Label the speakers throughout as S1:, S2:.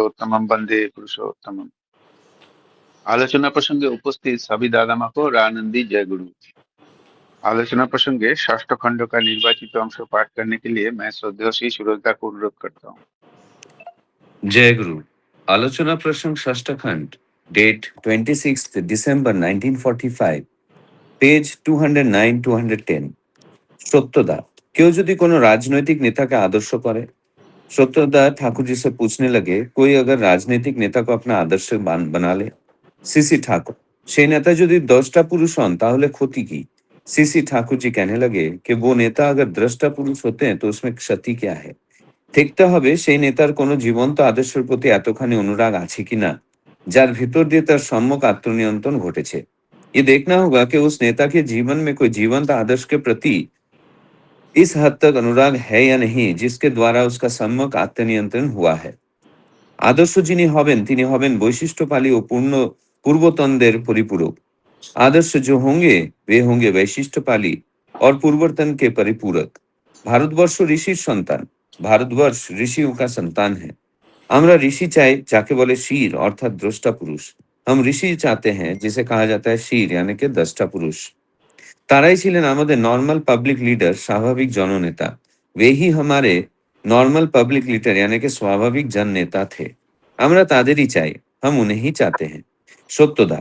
S1: पुरुषोत्तमम वंदे पुरुषोत्तमम। आलोचना प्रसंगे उपस्थित सभी दादा माँ को रानंदी जय गुरु। आलोचना प्रसंगे षष्ठ खंड का निर्वाचित अंश पाठ करने के लिए मैं श्रद्धेय सुरजदा को अनुरोध करता हूँ।
S2: जय गुरु। आलोचना प्रसंग षष्ठ खंड, डेट 26 डिसेम्बर 1945, পেজ 209-210। सत्यदा, क्यों यदि कोनो राजनैतिक नेता का आदर्श करे? सत्यदा ठाकुर जी से पूछने लगे, कोई अगर राजनीतिक नेता को अपना आदर्श बना ले? सीसी ठाकुर, সেই নেতা যদি দ্রষ্টা পুরুষ হন তাহলে ক্ষতি কি? सीसी ठाकुर जी कहने लगे कि वो नेता अगर दृष्टा पुरुष होते हैं तो उसमें क्षति क्या है? দেখতে হবে সেই নেতার কোনো জীবন্ত আদর্শের প্রতি এতখানি অনুরাগ আছে কিনা যার ভিতর দিয়ে তার সম্যক আত্মনিयंत्रण घटेছে। ये देखना होगा कि उस नेता के जीवन में कोई जीवंत आदर्श के प्रति इस हद तक अनुराग है या नहीं जिसके द्वारा उसका सम्यक आत्मनियंत्रण हुआ है। आदर्श যিনি হবেন তিনি হবেন বৈশিষ্ট্যপালী ও पूर्वतनদের परिपूरक। आदर्श जो होंगे वे होंगे वैशिष्ट्यपाली और पूर्वतन के परिपूरक। भारतवर्ष ऋषिर संतान, भारतवर्ष ऋषियों का संतान है। আমরা ঋষি চাই যাকে বলে শির অর্থাৎ দ্রষ্টা पुरुष। हम ऋषि चाहते हैं जिसे कहा जाता है शीर यानी कि दृष्टा पुरुष। তারাই ছিলেন আমাদের नॉर्मल पब्लिक लीडर, स्वाभाविक जननेता। वे ही हमारे नॉर्मल पब्लिक लीडर यानी कि स्वाभाविक जन नेता थे। আমরা তাদেরই চাই, हम उन्हें ही चाहते हैं। সত্যদা,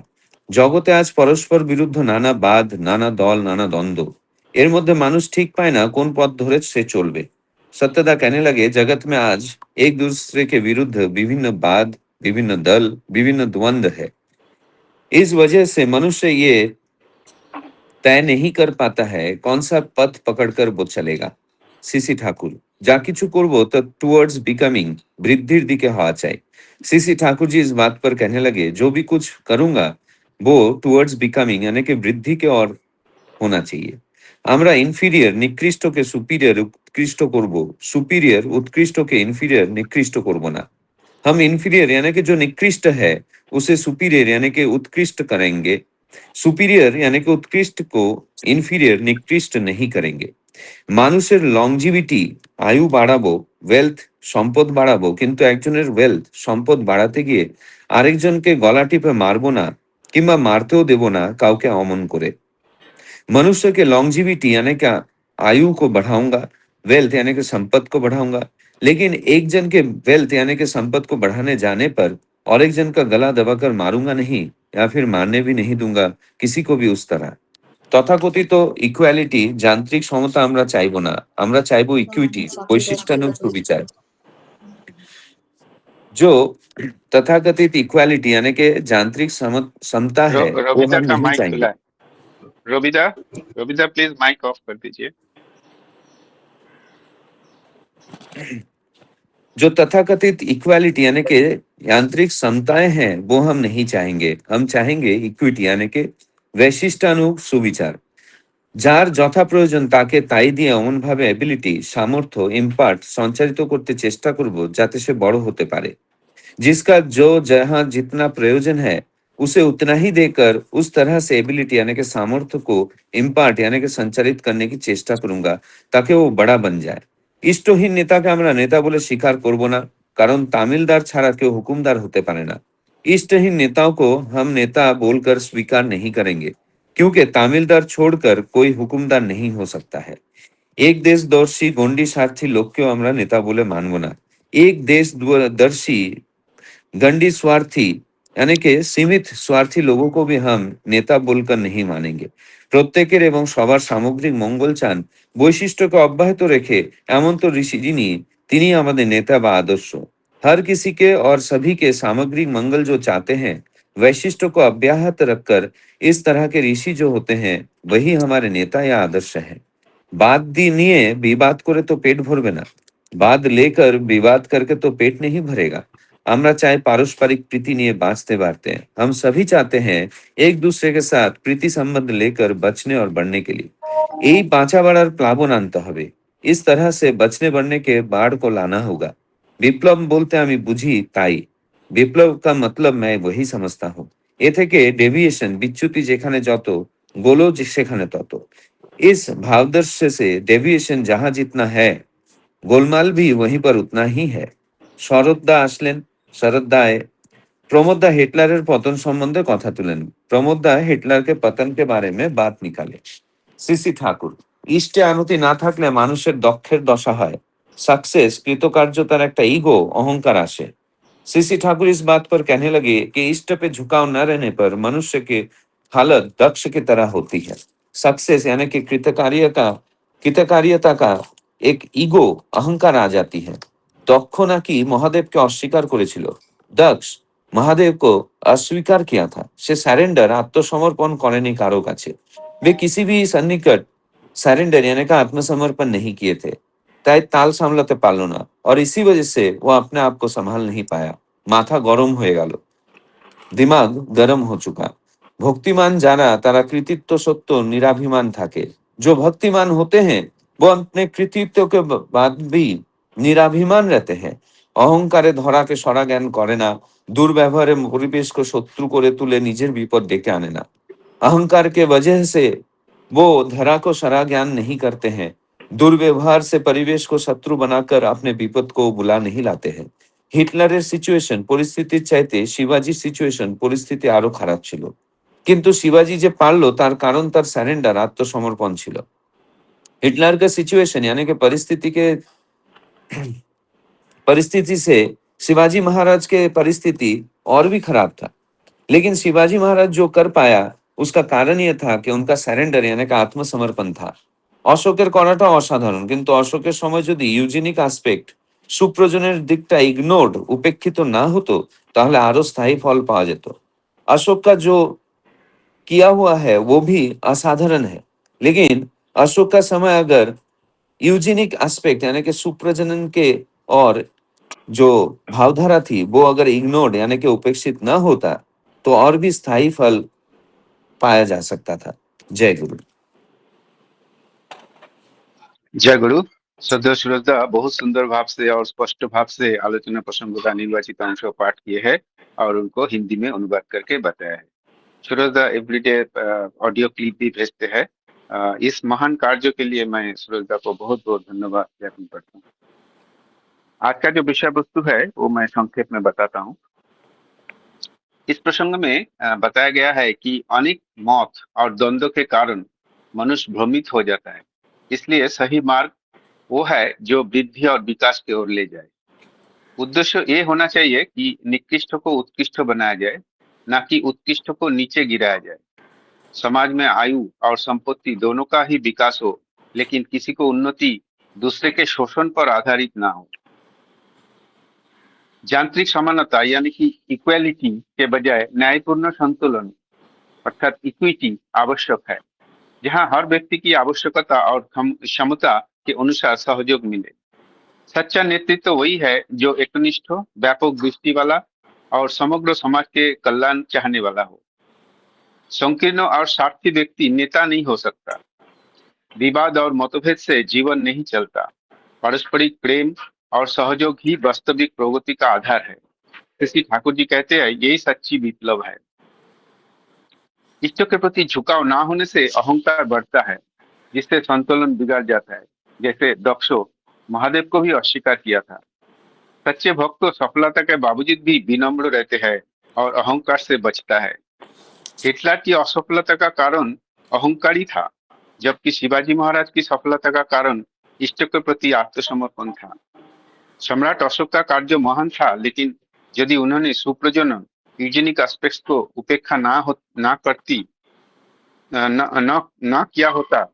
S2: জগতে আজ পরস্পর বিরুদ্ধ নানা বাদ, নানা দল, नाना দ্বন্দ্ব। এর মধ্যে মানুষ ঠিক পায় না কোন পথ ধরে সে চলবে। सत्यदा कहने लगे, जगत में आज एक दूसरे के विरुद्ध विभिन्न वाद, विभिन्न दल, विभिन्न द्वंद्व है। इस वजह से मनुष्य ये तय नहीं कर पाता है कौन सा पथ पकड़कर वो चलेगा। सीसी ठाकुर, যা কিছু করব তা टुवर्ड्स बिकमिंग, वृद्धिर दिखे হওয়া চাই। सीसी ठाकुर जी इस बात पर कहने लगे, जो भी कुछ करूंगा वो टुवर्ड्स बिकमिंग यानी कि वृद्धि के और होना चाहिए। আমরা ইনফিরিয়র নিকৃষ্টকে সুপিরিয়র उत्कृष्ट করব, सुपीरियर उत्कृष्ट के इन्फीरियर निकृष्ट করব না। हम इन्फीरियर यानी कि जो निकृष्ट है उसे सुपीरियर यानी कि उत्कृष्ट करेंगे। सुपीरियर यानी कि उत्कृष्ट को इन्फीरियर निकृष्ट नहीं करेंगे। মানুষের লংজিভিটি, আয়ু বাড়াবো, ওয়েলথ সম্পদ বাড়াবো, কিন্তু একজনের ওয়েলথ সম্পদ বাড়াতে গিয়ে আরেকজনকে গলা টিপে মারবো না কিংবা মারতেও দেব না কাউকে অমন করে। मनुष्य के लॉन्जिविटी यानी क्या, आयु को बढ़ाऊंगा, वेल्थ यानी कि संपत्ति को बढ़ाऊंगा, लेकिन एक जन के वेल्थ यानी कि संपत्ति को बढ़ाने जाने पर और एक जन का गला दबाकर मारूंगा नहीं या फिर मारने भी नहीं दूंगा किसी को भी उस तरह। তথাকথিত ইকুয়ালিটি, যান্ত্রিক সমতা আমরা চাইবো না, আমরা চাইবো ইকুইটি, বৈশিষ্ট্যানুগ সুবিচার। जो तथाकथित इक्वालिटी यानी कि यांत्रिक समता है वो
S1: रविदा
S2: हम
S1: का
S2: नहीं
S1: माइक
S2: चाहेंगे।
S1: खुला है। Ravida, Ravida please mic off कर दीजिए।
S2: जो तथाकथित इक्वालिटी यानी कि यांत्रिक समताएं हैं वो हम नहीं चाहेंगे, हम चाहेंगे इक्विटी यानी कि वैशिष्ट्यानुग सुविचार। যার যথা প্রয়োজন তাকে তাই দিয়ে এমনভাবে এবিলিটি, সামর্থ্য, ইম্পার্ট সঞ্চারিত করতে চেষ্টা করব যাতে সে বড় হতে পারে। जिसका जो जहां जितना प्रयोजन है उसे उतना ही देकर उस तरह से एबिलिटी यानी कि सामर्थ्य को इम्पार्ट यानी कि संचालित करने की चेष्टा करूंगा ताकि वो बड़ा बन जाए। ইষ্টহীন নেতাকে আমরা নেতা বলে স্বীকার করব না, কারণ তামিলদার ছাড়া কেউ হুকুমদার হতে পারে না। इष्टहीन नेताओं को हम नेता बोलकर स्वीकार नहीं करेंगे, क्योंकि तामिलदार छोड़कर कोई हुकुमदार नहीं हो सकता है। एक देशदर्शी गंडी स्वार्थी लोककेও আমরা নেতা বলে মানব না। एक देशदर्शी गंडी स्वार्थी यानी कि सीमित स्वार्थी लोगों को भी हम नेता बोलकर नहीं मानेंगे। প্রত্যেকের এবং সবার সামগ্রিক মঙ্গল চান, বৈশিষ্ট্যকে অব্যাহত রেখে এমন তো ঋষি যিনি, তিনি আমাদের নেতা বা आदर्श। हर किसी के और सभी के सामग्रिक मंगल जो चाहते हैं, वैशिष्ट्य को अब्याहत रखकर इस तरह के ऋषि जो होते हैं वही हमारे नेता या आदर्श है। बात दी निये विवाद करे तो पेट भरবে না, बात लेकर विवाद करके तो पेट नहीं भरेगा। আমরা চাই पारस्परिक प्रीति নিয়ে बांचते बांटते हैं। हम सभी चाहते हैं एक दूसरे के साथ प्रीति संबंध लेकर बचने और बढ़ने के लिए। এই বাঁচা বাড়ার প্লাবন আনতে হবে। इस तरह से बचने बढ़ने के बाढ़ को लाना होगा। বিপ্লব বলতে আমি বুঝি তাই। বিপ্লব का मतलब मैं वही समझता हूँ। এ থেকে ডেভিয়েশন, বিচ্যুতি যেখানে যত, গোলও সেখানে তত। इस भावदर्श से डेविएशन जहां जितना है, गोलमाल भी वहीं पर उतना ही है। শরৎদা আসলেন, শরৎ দায় प्रमोद दा हिटलर पतन सम्बन्धे कथा तुलेन। प्रमोद दा हिटलर के पतन के बारे में बात निकाले। सीसी ठाकुर इष्टे आनति ना थाकले मानुषेर दक्षेर दशा हय। सक्सेस कृतकार्यतार एकटा ईगो अहंकार आसे। सीसी ठाकुर इस बात पर कहने लगे कि इष्ट पे झुकाव न रहने पर मनुष्य की हालत दक्ष की तरह होती है। सक्सेस यानी कि कृतकार्यता का एक ईगो अहंकार आ जाती है। दक्ष नाकि महादेव के अस्वीकार करेছিল। दक्ष महादेव को अस्वीकार किया था। से सरेंडर आत्मसमर्पण करेनी कारो काछे। वे किसी भी सन्निकट सरेंडर यानी का आत्मसमर्पण नहीं किए थे। তাই তাল সামলাতে পারলো না और इसी वजह से वो अपने आप को संभाल नहीं पाया। माथा गरम হয়ে গেল। दिमाग गरम हो चुका। भक्तिमान जाना तारा कृतित्व सत्य निराभिमान থাকে। जो भक्तिमान होते हैं वो अपने कृतित्व के बाद भी निराभिमान रहते हैं। অহংকারে ধরাকে সরা জ্ঞান করে না। दुर्व्यवहारे परिवेश को शत्रु করে তুলে নিজের বিপদ ডেকে আনে না। अहंकार के वजह से वो धरा को सरा ज्ञान नहीं करते हैं। दुर्व्यवहार से परिवेश को शत्रु बनाकर अपने विपद को बुला नहीं लाते हैं। হিটলারের সিচুয়েশন পরিস্থিতির চাইতে শিবাজির সিচুয়েশন পরিস্থিতি আরো খারাপ ছিল। কিন্তু শিবাজি যে পারলো তার কারণ তার সারেন্ডার আত্মসমর্পণ ছিল। हिटलर का सिचुएशन यानी कि परिस्थिति से शिवाजी महाराज के परिस्थिति और भी खराब था। लेकिन शिवाजी महाराज जो कर पाया उसका कारण यह था कि उनका सरेंडर यानी कि आत्मसमर्पण था। অশোকের করাটা অসাধারণ, কিন্তু অশোকের সময় যদি ইউজেনিক অ্যাসপেক্ট সুপ্রজনের দিকটা ইগনোর্ড উপেক্ষিত না হতো তাহলে আরো স্থায়ী ফল পাওয়া যেত। अशोक का जो किया हुआ है वो भी असाधारण है, लेकिन अशोक का समय अगर यूजेनिक एस्पेक्ट यानी कि सुप्रजनन के और जो भावधारा थी वो अगर इग्नोर्ड यानी कि उपेक्षित न होता तो और भी स्थायी फल पाया जा सकता था। जय गुरु।
S1: जय गुरु। श्रद्धेय सुरजदा बहुत सुंदर भाव से और स्पष्ट भाव से आलोचना प्रसंगों का निर्वाचित अंश पाठ किए हैं और उनको हिंदी में अनुवाद करके बताया है। सूरजदा एवरीडे ऑडियो क्लिप भी भेजते हैं। इस महान कार्य के लिए मैं सूरजदा को बहुत बहुत धन्यवाद ज्ञापन करता हूँ। आज का जो विषय वस्तु है वो मैं संक्षेप में बताता हूँ। इस प्रसंग में बताया गया है कि अनेक मौत और द्वंद्व के कारण मनुष्य भ्रमित हो जाता है। इसलिए सही मार्ग वो है जो वृद्धि और विकास की ओर ले जाए। उद्देश्य ये होना चाहिए कि निकृष्ट को उत्कृष्ट बनाया जाए, ना कि उत्कृष्ट को नीचे गिराया जाए। समाज में आयु और संपत्ति दोनों का ही विकास हो, लेकिन किसी को उन्नति दूसरे के शोषण पर आधारित ना हो। यांत्रिक समानता यानी कि इक्वालिटी के बजाय न्यायपूर्ण संतुलन अर्थात इक्विटी आवश्यक है, जहां हर व्यक्ति की आवश्यकता और क्षमता के अनुसार सहयोग मिले। सच्चा नेतृत्व वही है जो एकनिष्ठ हो, व्यापक दृष्टि वाला और समग्र समाज के कल्याण चाहने वाला हो। संकीर्ण और स्वार्थी व्यक्ति नेता नहीं हो सकता। विवाद और मतभेद से जीवन नहीं चलता। पारस्परिक प्रेम और सहयोग ही वास्तविक प्रगति का आधार है। श्री ठाकुर जी कहते हैं यही सच्ची विप्लव है। इष्टों के प्रति झुकाव ना होने से अहंकार बढ़ता है, जिससे संतुलन बिगड़ जाता है। जैसे दक्षो महादेव को भी अस्वीकार किया था। सच्चे भक्त तो सफलता के बावजूद भी विनम्र रहते हैं और अहंकार से बचता है। हिटलर की असफलता का कारण अहंकार ही था, जबकि शिवाजी महाराज की सफलता का कारण इष्ट के प्रति आत्मसमर्पण था। सम्राट अशोक का कार्य महान था, लेकिन यदि उन्होंने सुप्रजनन यूजेनिक एस्पेक्ट्स को उपेक्षा ना करती न, न, न किया होता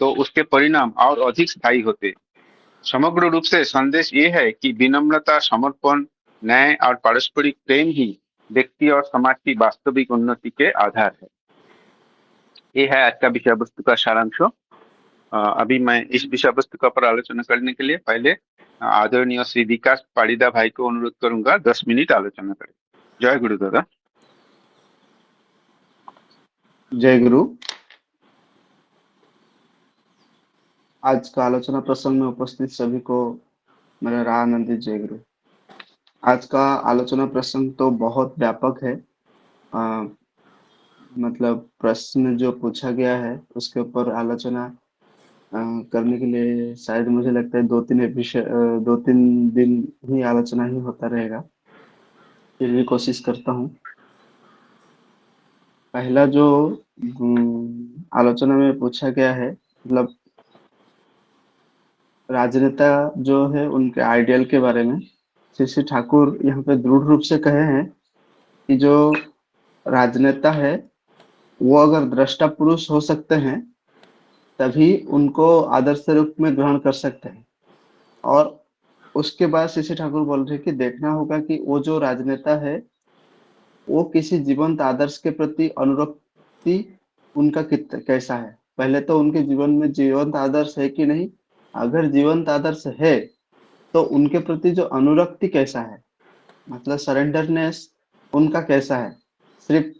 S1: तो उसके परिणाम और अधिक स्थायी होते। समग्र रूप से संदेश ये है कि विनम्रता, समर्पण, न्याय और पारस्परिक प्रेम ही व्यक्ति और समाज की वास्तविक उन्नति के आधार है। ये है आज का विषय वस्तु का सारांश। अभी मैं इस विषय वस्तु का पर आलोचना करने के लिए पहले आदरणीय श्री विकास पाड़ीदा भाई को अनुरोध करूंगा 10 मिनट आलोचना करें। जय गुरु दादा।
S3: जय गुरु। आज का आलोचना प्रसंग में उपस्थित सभी को मेरा रानंदित जय गुरु। आज का आलोचना प्रसंग तो बहुत व्यापक है। मतलब प्रश्न जो पूछा गया है उसके ऊपर आलोचना करने के लिए शायद मुझे लगता है 2-3 दिन ही आलोचना ही होता रहेगा। फिर भी कोशिश करता हूँ। पहला जो आलोचना में पूछा गया है, मतलब राजनेता जो है उनके आइडियल के बारे में श्री श्री ठाकुर यहाँ पे दृढ़ रूप से कहे हैं कि जो राजनेता है वो अगर दृष्टा पुरुष हो सकते हैं तभी उनको आदर्श रूप में ग्रहण कर सकते हैं। और उसके बाद श्री श्री ठाकुर बोल रहे हैं कि देखना होगा कि वो जो राजनेता है वो किसी जीवंत आदर्श के प्रति अनुरक्ति उनका कित कैसा है। पहले तो उनके जीवन में जीवंत आदर्श है कि नहीं, अगर जीवंत आदर्श है तो उनके प्रति जो अनुरक्ति कैसा है, मतलब सरेंडरनेस उनका कैसा है। सिर्फ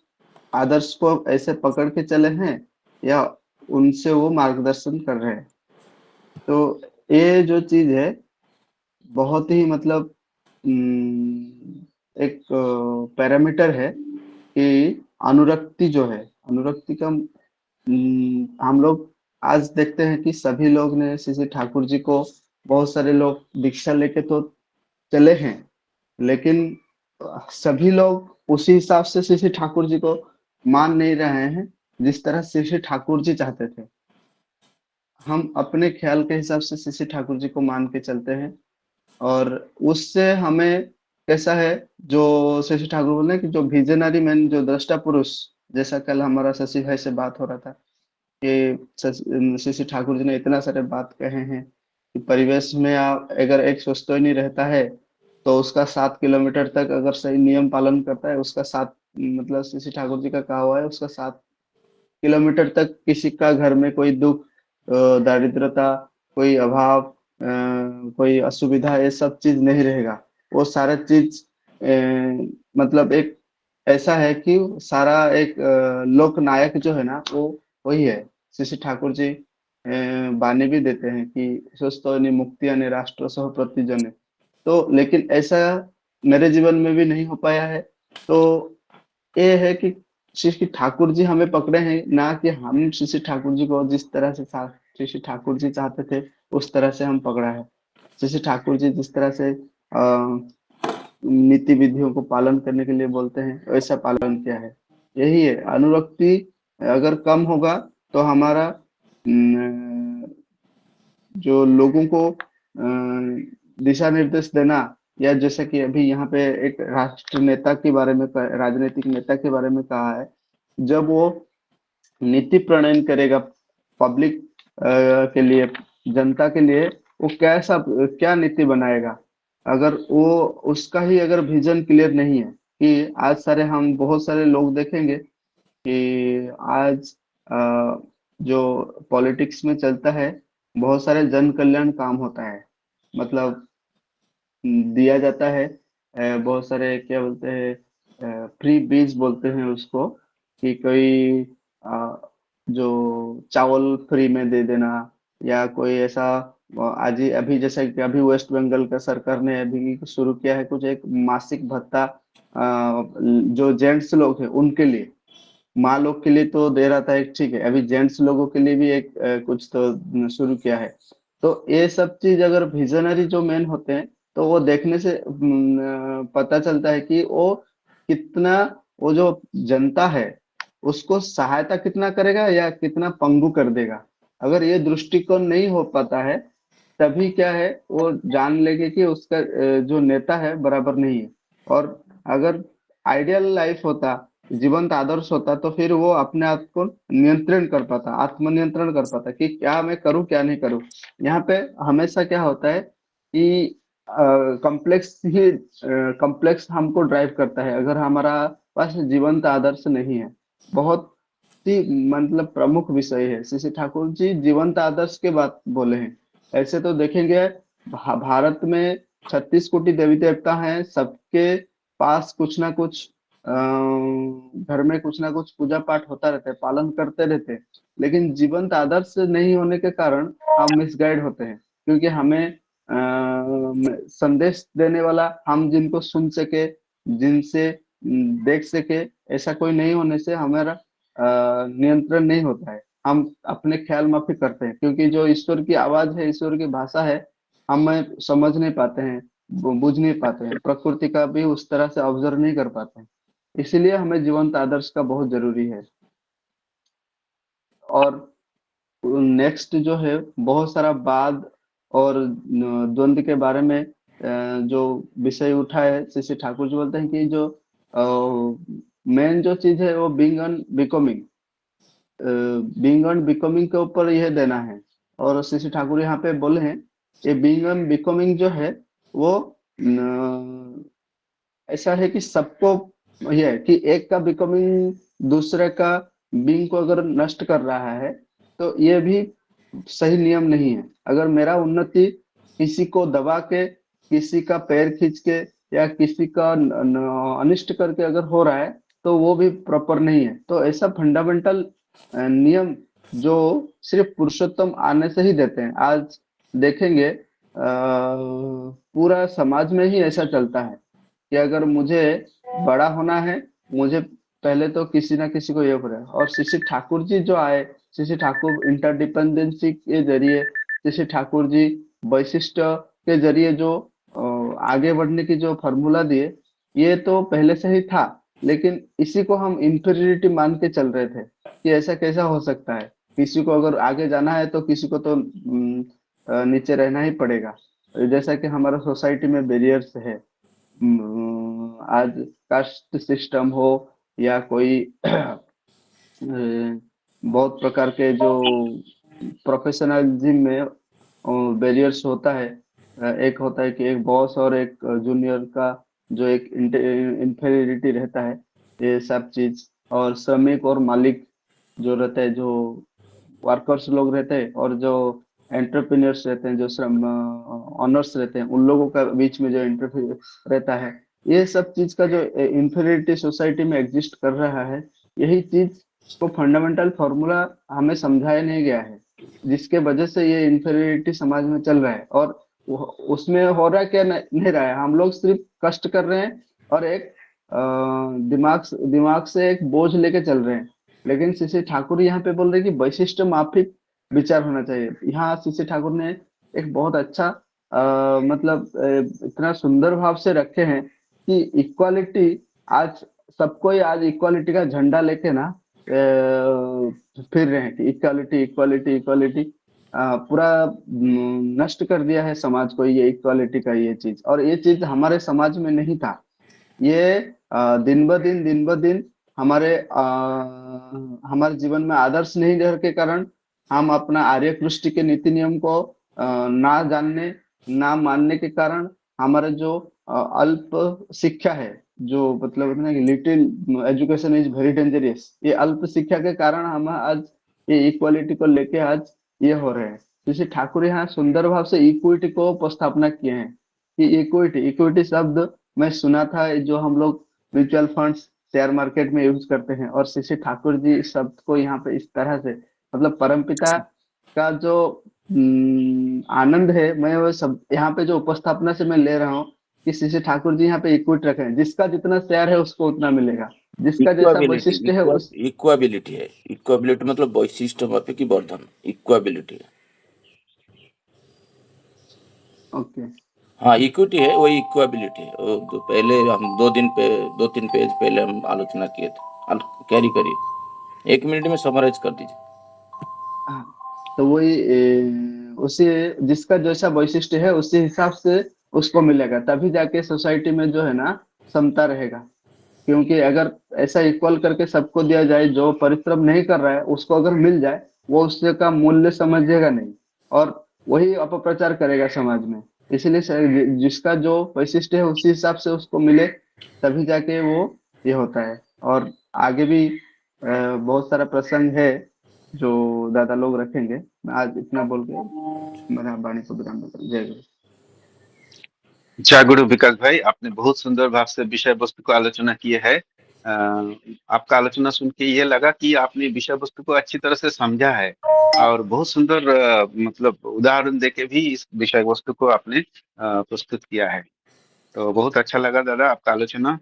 S3: आदर्श को ऐसे पकड़ के चले हैं या उनसे वो मार्गदर्शन कर रहे हैं। तो ये जो चीज है बहुत ही मतलब एक पैरामीटर है कि अनुरक्ति जो है, अनुरक्ति का हम लोग आज देखते हैं कि सभी लोग ने श्री श्री ठाकुर जी को, बहुत सारे लोग दीक्षा लेके तो चले हैं, लेकिन सभी लोग उसी हिसाब से श्री श्री ठाकुर जी को मान नहीं रहे हैं जिस तरह श्री श्री ठाकुर जी चाहते थे। हम अपने ख्याल के हिसाब से श्री श्री ठाकुर जी को मान के चलते हैं और उससे हमें कैसा है, जो शशि ठाकुर बोले कि जो विजनरी मैन, जो दृष्टा पुरुष, जैसा कल हमारा शशि भाई से बात हो रहा था कि शशि ठाकुर जी ने इतना सारे बात कहे हैं कि परिवेश में आप अगर एक स्वस्थ नहीं रहता है तो उसका 7 किलोमीटर तक अगर सही नियम पालन करता है, उसका 7 मतलब शशि ठाकुर जी का कहा हुआ है उसका 7 किलोमीटर तक किसी का घर में कोई दुख, दारिद्रता, कोई अभाव, कोई असुविधा, ये सब चीज नहीं रहेगा। वो सारा चीज मतलब एक ऐसा है कि सारा एक लोक नायक जो है ना वो वही है। श्री श्री ठाकुर जी बानी भी देते हैं कि स्वस्थ मुक्ति यानी राष्ट्र सह प्रतिजन। तो लेकिन ऐसा मेरे जीवन में भी नहीं हो पाया है। तो ये है कि श्री श्री ठाकुर जी हमें पकड़े हैं, ना कि हम श्री श्री ठाकुर जी को जिस तरह से श्री श्री ठाकुर जी चाहते थे उस तरह से हम पकड़ा है। श्री श्री ठाकुर जी जिस तरह से नीति विधियों को पालन करने के लिए बोलते हैं वैसा पालन किया है। यही है अनुरक्ति। अगर कम होगा तो हमारा जो लोगों को दिशा निर्देश देना, या जैसे कि अभी यहाँ पे एक राष्ट्र नेता के बारे में, राजनीतिक नेता के बारे में कहा है, जब वो नीति प्रणयन करेगा पब्लिक के लिए, जनता के लिए, वो कैसा क्या नीति बनाएगा। अगर वो उसका ही अगर विजन क्लियर नहीं है कि आज सारे हम बहुत सारे लोग देखेंगे कि आज जो पॉलिटिक्स में चलता है बहुत सारे जन कल्याण काम होता है, मतलब दिया जाता है बहुत सारे क्या बोलते हैं फ्री बीज बोलते हैं उसको, कि कोई जो चावल फ्री में दे देना, या कोई ऐसा आज ही अभी जैसे कि अभी वेस्ट बंगाल का सरकार ने अभी शुरू किया है कुछ एक मासिक भत्ता, जो जेंट्स लोग हैं उनके लिए, माँ लोग के लिए तो दे रहा था एक, ठीक है, अभी जेंट्स लोगों के लिए भी एक कुछ तो शुरू किया है। तो ये सब चीज अगर विजनरी जो मैन होते हैं तो वो देखने से पता चलता है कि वो कितना, वो जो जनता है उसको सहायता कितना करेगा या कितना पंगु कर देगा। अगर ये दृष्टिकोण नहीं हो पाता है तभी क्या है, वो जान लेंगे कि उसका जो नेता है बराबर नहीं है। और अगर आइडियल लाइफ होता, जीवंत आदर्श होता, तो फिर वो अपने आप को नियंत्रण कर पाता, आत्मनियंत्रण कर पाता कि क्या मैं करूं क्या नहीं करूं। यहाँ पे हमेशा क्या होता है कि कॉम्प्लेक्स ही कॉम्प्लेक्स हमको ड्राइव करता है अगर हमारा पास जीवंत आदर्श नहीं है। बहुत ही मतलब प्रमुख विषय है, श्री श्री ठाकुर जी जीवंत आदर्श के बात बोले हैं। ऐसे तो देखेंगे भारत में 36 कोटि देवी देवता हैं, सबके पास कुछ ना कुछ घर में कुछ ना कुछ पूजा पाठ होता रहता है, पालन करते रहते हैं, लेकिन जीवंत आदर्श नहीं होने के कारण हम मिसगाइड होते हैं। क्योंकि हमें संदेश देने वाला, हम जिनको सुन सके, जिनसे देख सके, ऐसा कोई नहीं होने से हमारा नियंत्रण नहीं होता है। हम अपने ख्याल माफी करते हैं क्योंकि जो ईश्वर की आवाज है, ईश्वर की भाषा है, हम समझ नहीं पाते हैं। बुझ नहीं पाते हैं, प्रकृति का भी उस तरह से ऑब्जर्व नहीं कर पाते हैं। इसीलिए हमें जीवंत आदर्श का बहुत जरूरी है। और नेक्स्ट जो है बहुत सारा वाद और द्वंद्व के बारे में जो विषय उठा है, श्री ठाकुर जी बोलते हैं कि जो मेन जो चीज है वो being and becoming, being and becoming के ऊपर यह देना है। और श्री ठाकुर यहाँ पे बोले हैं ये बीइंग एंड बिकमिंग जो है वो ऐसा है कि सबको ये है कि एक का बिकमिंग दूसरे का बीइंग को अगर नष्ट कर रहा है तो ये भी सही नियम नहीं है। अगर मेरा उन्नति किसी को दबा के, किसी का पैर खींच के या किसी का अनिष्ट करके अगर हो रहा है तो वो भी प्रॉपर नहीं है। तो ऐसा फंडामेंटल नियम जो सिर्फ पुरुषोत्तम आने से ही देते हैं। आज देखेंगे पूरा समाज में ही ऐसा चलता है कि अगर मुझे बड़ा होना है, मुझे पहले तो किसी ना किसी को ये हो रहा है। और श्री ठाकुर जी जो आए, श्री ठाकुर इंटरडिपेंडेंसी के जरिए, श्री ठाकुर जी वैशिष्ट के जरिए जो आगे बढ़ने की जो फॉर्मूला दिए, ये तो पहले से ही था, लेकिन इसी को हम इंफीरियरिटी मान के चल रहे थे कि ऐसा कैसा हो सकता है, किसी को अगर आगे जाना है तो किसी को तो नीचे रहना ही पड़ेगा। जैसा कि हमारा सोसाइटी में बैरियर्स है, आज कास्ट सिस्टम हो या कोई बहुत प्रकार के जो प्रोफेशनलिज्म में बैरियर्स होता है। एक होता है कि एक बॉस और एक जूनियर का जो एक इंफेरियरिटी रहता है, ये सब चीज। और श्रमिक और मालिक जो रहते हैं, जो वर्कर्स लोग रहते हैं और जो एंटरप्रेन्योर्स रहते हैं, जो श्रम ऑनर्स रहते हैं, उन लोगों का बीच में जो इंटरफेयर रहता है, ये सब चीज का जो इंफीरियरिटी सोसाइटी में एग्जिस्ट कर रहा है, यही चीज को फंडामेंटल फॉर्मूला हमें समझाया नहीं गया है, जिसके वजह से ये इंफीरियरिटी समाज में चल रहा है। और उसमें हो रहा क्या, नहीं रहा है, हम लोग सिर्फ कष्ट कर रहे हैं और एक दिमाग से एक बोझ लेके चल रहे हैं। लेकिन श्री ठाकुर यहाँ पे बोल रहे हैं कि वैशिष्ट माफिक विचार होना चाहिए। यहाँ श्री ठाकुर ने एक बहुत अच्छा मतलब इतना सुंदर भाव से रखे हैं कि इक्वालिटी, आज सबको ही आज इक्वालिटी का झंडा लेके ना फिर रहे हैं कि इक्वालिटी इक्वालिटी इक्वालिटी, पूरा नष्ट कर दिया है समाज को ये इक्वालिटी का ये चीज। और ये चीज हमारे समाज में नहीं था। ये दिन ब दिन हमारे जीवन में आदर्श नहीं रहने के कारण हम अपना आर्य कृष्टि के नीति नियम को ना जानने, ना मानने के कारण हमारा जो अल्प शिक्षा है, जो मतलब ना little education is very dangerous, ये अल्प शिक्षा के कारण हम आज ये इक्वालिटी को लेके आज ये हो रहे हैं। जैसे ठाकुर यहाँ सुंदर भाव से इक्विटी को उपस्थापना किए हैं कि इक्विटी इक्विटी शब्द मैं सुना था जो हम लोग म्यूचुअल फंड्स शेयर मार्केट में यूज करते हैं, और श्री श्री जी इस शब्द को यहाँ पे इस तरह से, मतलब परमपिता का जो आनंद है, मैं वो सब यहाँ पे जो उपस्थापना से मैं ले रहा हूँ कि श्री श्री ठाकुर जी यहाँ पे इक्विटी रखे हैं, जिसका जितना शेयर है उसको उतना मिलेगा, जिसका जैसा
S4: इक्वाबिलिटी
S3: वैशिष्ट है उस
S4: इक्वाबिलिटी है। इक्वाबिलिटी मतलब वैशिष्ट माफिक की वर्धन, इक्वाबिलिटी है।
S3: ओके।
S4: हाँ, इक्विटी है, वही इक्वाबिलिटी है। वो तो पहले हम 2 3 पेज पहले हम आलोचना किए थे। कैरी करिए, 1 मिनट में समराइज कर दीजिए।
S3: हाँ, तो वही उसी, जिसका जैसा वैशिष्ट है उसी हिसाब से उसको मिलेगा, तभी जाके सोसाइटी में जो है ना समता रहेगा। क्योंकि अगर ऐसा इक्वल करके सबको दिया जाए, जो परिश्रम नहीं कर रहा है उसको अगर मिल जाए, वो उससे का मूल्य समझेगा नहीं और वही अपप्रचार करेगा समाज में। इसलिए जिसका जो वैशिष्ट है उसी हिसाब से उसको मिले, तभी जाके वो ये होता है। और आगे भी बहुत सारा प्रसंग है जो दादा लोग रखेंगे। मैं आज इतना बोल के मेरा वाणी को विराम देता हूँ। जय गुरु।
S1: जय गुरु विकास भाई, आपने बहुत सुंदर भाव से विषय वस्तु को आलोचना की है। आपका आलोचना सुन के ये लगा कि आपने विषय वस्तु को अच्छी तरह से समझा है और बहुत सुंदर मतलब उदाहरण देके भी इस विषय वस्तु को आपने प्रस्तुत किया है। तो बहुत अच्छा लगा दादा आपका आलोचना।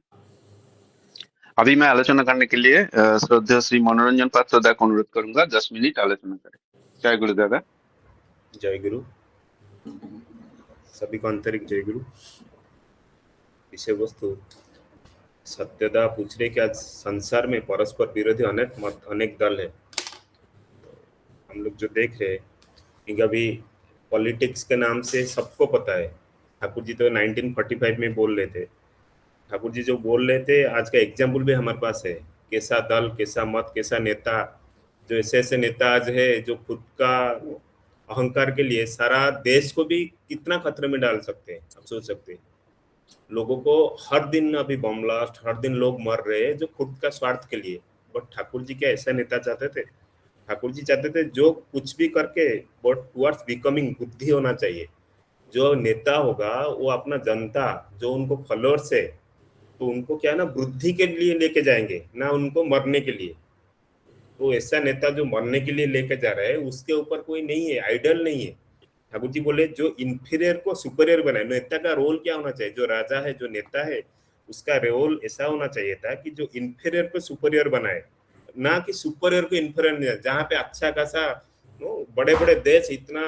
S1: अभी मैं आलोचना करने के लिए श्रद्धेय श्री मनोरंजन पात्र दादा को अनुरोध करूंगा 10 मिनट आलोचना करें। जय गुरु दादा।
S5: जय गुरु। सभी को आंतरिक जय गुरु। विषय वस्तु सत्यता पूछ रहे कि आज संसार में परस्पर विरोधी अनेक मत, अनेक दल है। हम लोग जो देख रहे हैं कि अभी पॉलिटिक्स के नाम से सबको पता है। ठाकुर जी तो 1945 में बोल रहे थे। ठाकुर जी जो बोल रहे थे, आज का एग्जाम्पल भी हमारे पास है। कैसा दल, कैसा मत, कैसा नेता, जो ऐसे ऐसे नेता आज है जो खुद का अहंकार के लिए सारा देश को भी कितना खतरे में डाल सकते हैं। आप सोच सकते हैं, लोगों को हर दिन अभी बम ब्लास्ट, हर दिन लोग मर रहे हैं जो खुद का स्वार्थ के लिए। बट ठाकुर जी क्या ऐसा नेता चाहते थे? ठाकुर जी चाहते थे जो कुछ भी करके बट टुवर्ड्स बिकमिंग बुद्धि होना चाहिए। जो नेता होगा वो अपना जनता जो उनको फॉलोअर्स है, तो उनको क्या ना वृद्धि के लिए लेके जाएंगे, ना उनको मरने के लिए। तो ऐसा नेता जो मरने के लिए लेके जा रहा है, उसके ऊपर कोई नहीं है, आइडल नहीं है। ठाकुर जी बोले जो इंफीरियर को सुपीरियर बनाए। नेता का रोल क्या होना चाहिए? जो राजा है, जो नेता है, उसका रोल ऐसा होना चाहिए था कि जो इंफीरियर को सुपीरियर बनाए, ना कि सुपीरियर को इंफीरियर नहीं। जहाँ पे अच्छा खासा बड़े बड़े देश, इतना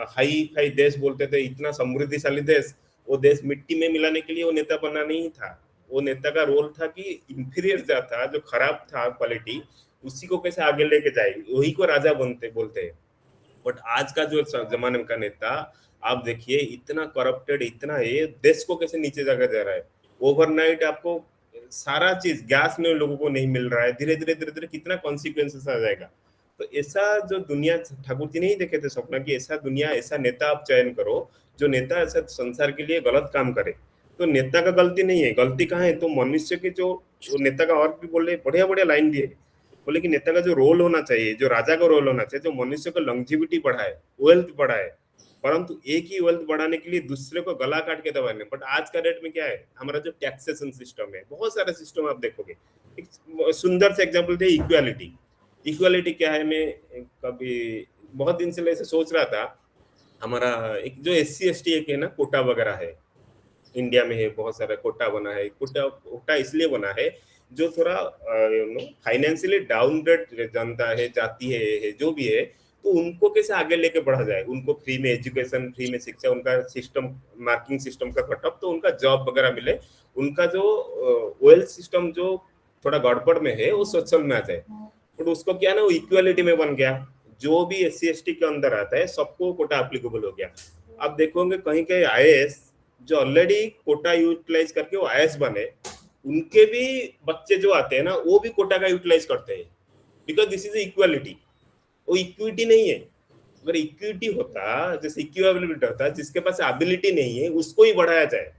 S5: हाई फाई देश बोलते थे, इतना समृद्धिशाली देश, वो देश मिट्टी में मिलाने के लिए वो नेता बना नहीं था। वो नेता का रोल था कि इंफीरियर जो था, जो खराब था क्वालिटी, उसी को कैसे आगे लेके जाए, वही को राजा बोलते हैं। बट आज का जो जमाने का नेता आप देखिए, इतना करप्टेड, इतना ये देश को कैसे नीचे जाकर जा रहा है। ओवरनाइट आपको सारा चीज गैस में लोगों को नहीं मिल रहा है, धीरे धीरे कितना कॉन्सिक्वेंसेस आ जाएगा। तो ऐसा जो दुनिया ठाकुर जी नहीं देखे थे सपना कि ऐसा दुनिया, ऐसा नेता आप चयन करो जो नेता ऐसा संसार के लिए गलत काम करे। तो नेता का गलती नहीं है, गलती कहाँ है? तो मनुष्य के जो नेता का, और भी बोले बढ़िया बढ़िया लाइन दिए, बोले कि नेता का जो रोल होना चाहिए, जो राजा का रोल होना चाहिए, जो मनुष्य को लॉन्जिविटी बढ़ाए, वेल्थ बढ़ाए। परंतु एक ही वेल्थ बढ़ाने के लिए दूसरे को गला काट के दबाने। बट आज का डेट में क्या है, हमारा जो टैक्सेशन सिस्टम है, बहुत सारे सिस्टम आप देखोगे। एक सुंदर से एग्जाम्पल थे इक्वालिटी। इक्वालिटी क्या है? मैं कभी बहुत दिन से ऐसे सोच रहा था, हमारा एक जो SC/ST एक है ना, कोटा वगैरह है इंडिया में, है बहुत सारा कोटा बना है। कोटा इसलिए बना है जो थोड़ा फाइनेंशियली डाउनग्रेड जनता है, जाति है, जो भी है, तो उनको कैसे आगे लेके बढ़ा जाए। उनको फ्री में एजुकेशन, फ्री में शिक्षा, उनका सिस्टम, मार्किंग सिस्टम का कटअप, तो उनका जॉब वगैरह मिले, उनका जो वेल्थ सिस्टम जो थोड़ा गड़बड़ में है वो सचल में आ जाए। बट उसको क्या ना, वो इक्वालिटी में बन गया। जो भी SC/ST के अंदर आता है सबको कोटा एप्लीकेबल हो गया। आप देखोगे कहीं कहीं IAS जो ऑलरेडी कोटा यूटिलाइज करके वो IAS बने, उनके भी बच्चे जो आते हैं ना, वो भी कोटा का यूटिलाइज करते हैं, बिकॉज दिस इज इक्वालिटी। वो इक्विटी नहीं है। अगर इक्विटी होता, जैसे इक्विवेलेबिलिटी होता, जिसके पास एबिलिटी नहीं है उसको ही बढ़ाया जाए,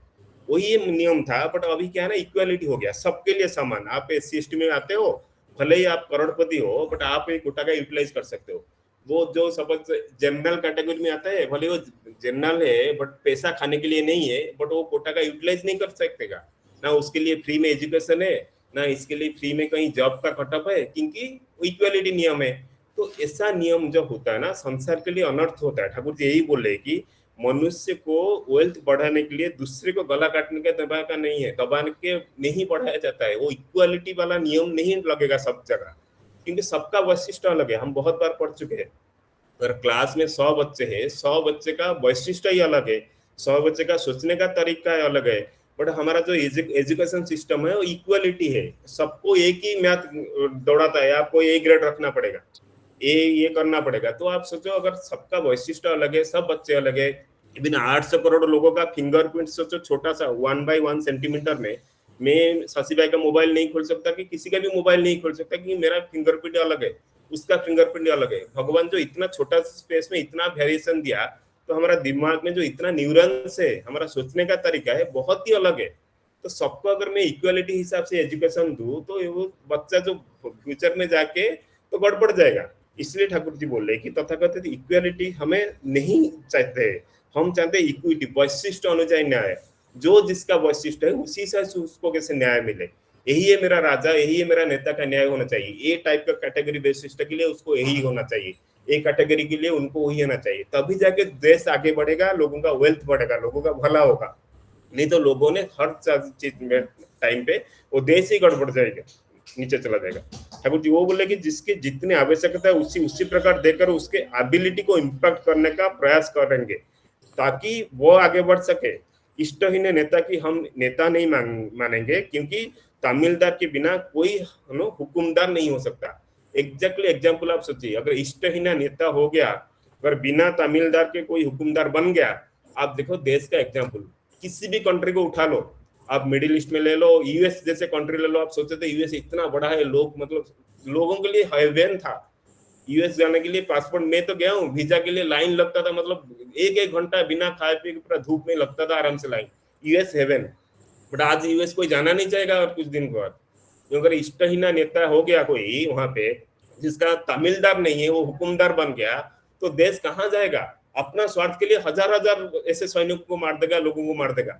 S5: वही नियम था। बट अभी क्या है ना, इक्वालिटी हो गया, सबके लिए समान। आप SC/ST में आते हो, भले ही आप करोड़पति हो, बट आप एक कोटा का यूटिलाइज कर सकते हो। वो जो सपोज जनरल कैटेगरी में आता है, भले वो जनरल है बट पैसा खाने के लिए नहीं है, बट वो कोटा का यूटिलाइज नहीं कर सकेगा। ना उसके लिए फ्री में एजुकेशन है, ना इसके लिए फ्री में कहीं जॉब का कटअप है, क्योंकि इक्वालिटी नियम है। तो ऐसा नियम जब होता है ना, संसार के लिए अनर्थ होता है। ठाकुर जी यही बोल रहे कि मनुष्य को वेल्थ बढ़ाने के लिए दूसरे को गला काटने का, दबा का नहीं है, दबाने के नहीं बढ़ाया जाता है। वो इक्वालिटी वाला नियम नहीं लगेगा सब जगह, क्योंकि सबका वैशिष्ट्य अलग है। हम बहुत बार पढ़ चुके हैं, अगर क्लास में 100 बच्चे हैं, 100 बच्चे का वैशिष्ट्य ही अलग है, 100 बच्चे का सोचने का तरीका अलग है। बट हमारा जो एजुकेशन सिस्टम है वो इक्वालिटी है, सबको एक ही मैथ दौड़ाता है, आपको A ग्रेड रखना पड़ेगा, ये करना पड़ेगा। तो आप सोचो, अगर सबका वैशिष्ट्य अलग है, सब बच्चे अलग है, इवन 800 करोड़ लोगों का फिंगरप्रिंट सोचो, छोटा सा 1 by 1 सेंटीमीटर में मैं शशि भाई का मोबाइल नहीं खोल सकता, कि किसी का भी मोबाइल नहीं खोल सकता, कि मेरा फिंगरप्रिंट अलग है, उसका फिंगरप्रिंट अलग है। भगवान जो इतना छोटा स्पेस में इतना वेरिएशन दिया, तो हमारा दिमाग में जो इतना न्यूरॉन्स है, हमारा सोचने का तरीका है, बहुत ही अलग है। तो सबको अगर मैं इक्वालिटी हिसाब से एजुकेशन दूं, तो वो बच्चा जो फ्यूचर में जाके तो गड़बड़ जाएगा। इसलिए ठाकुर जी बोल रहे कि तथाकथित इक्वालिटी हमें नहीं चाहते, हम चाहते हैं इक्विटी, वैशिष्ट अनुযায়ী न्याय। जो जिसका वैशिष्ट है उसी से उसको कैसे न्याय मिले, यही है मेरा राजा, यही है मेरा नेता का न्याय होना चाहिए। ए टाइप का कैटेगरी वैशिष्ट के लिए उसको यही होना चाहिए, ए कैटेगरी के लिए उनको वही होना चाहिए, तभी जाके देश आगे बढ़ेगा, लोगों का वेल्थ बढ़ेगा, लोगों का भला होगा। नहीं तो लोगों ने हर चीज में टाइम पे वो देश ही गड़बड़ जाएगा, नीचे चला जाएगा। ठाकुर जी वो बोले कि जिसकी जितनी आवश्यकता है उसी प्रकार देकर उसके एबिलिटी को इम्पैक्ट करने का प्रयास करेंगे, ताकि वो आगे बढ़ सके। इष्टहीन नेता की हम नेता नहीं मानेंगे, क्योंकि तामीलदार के बिना कोई हुकुमदार नहीं हो सकता। एग्जैक्टली एग्जाम्पल आप सोचिए, अगर इष्टहीन नेता हो गया, अगर बिना तामीलदार के कोई हुकुमदार बन गया, आप देखो देश का एग्जाम्पल, किसी भी कंट्री को उठा लो, आप मिडिल ईस्ट में ले लो, यूएस जैसे कंट्री ले लो, आप सोचे थे यूएस इतना बड़ा है, लोग मतलब लोगों के लिए हेवन था। यूएस जाने के लिए पासपोर्ट, मैं तो गया हूँ, वीजा के लिए लाइन लगता था, मतलब एक घंटा बिना खाए पिए पूरा धूप में लगता था आराम से लाइन, यूएस हेवन। बट आज यूएस कोई जाना नहीं चाहेगा और कुछ दिन बाद, अगर इष्टहीन नेता हो गया कोई वहां पे, जिसका तामीलदार नहीं है, वो हुकुमदार बन गया, तो देश कहाँ जाएगा? अपना स्वार्थ के लिए हजार हजार ऐसे सैनिकों को मार देगा, लोगों को मार देगा।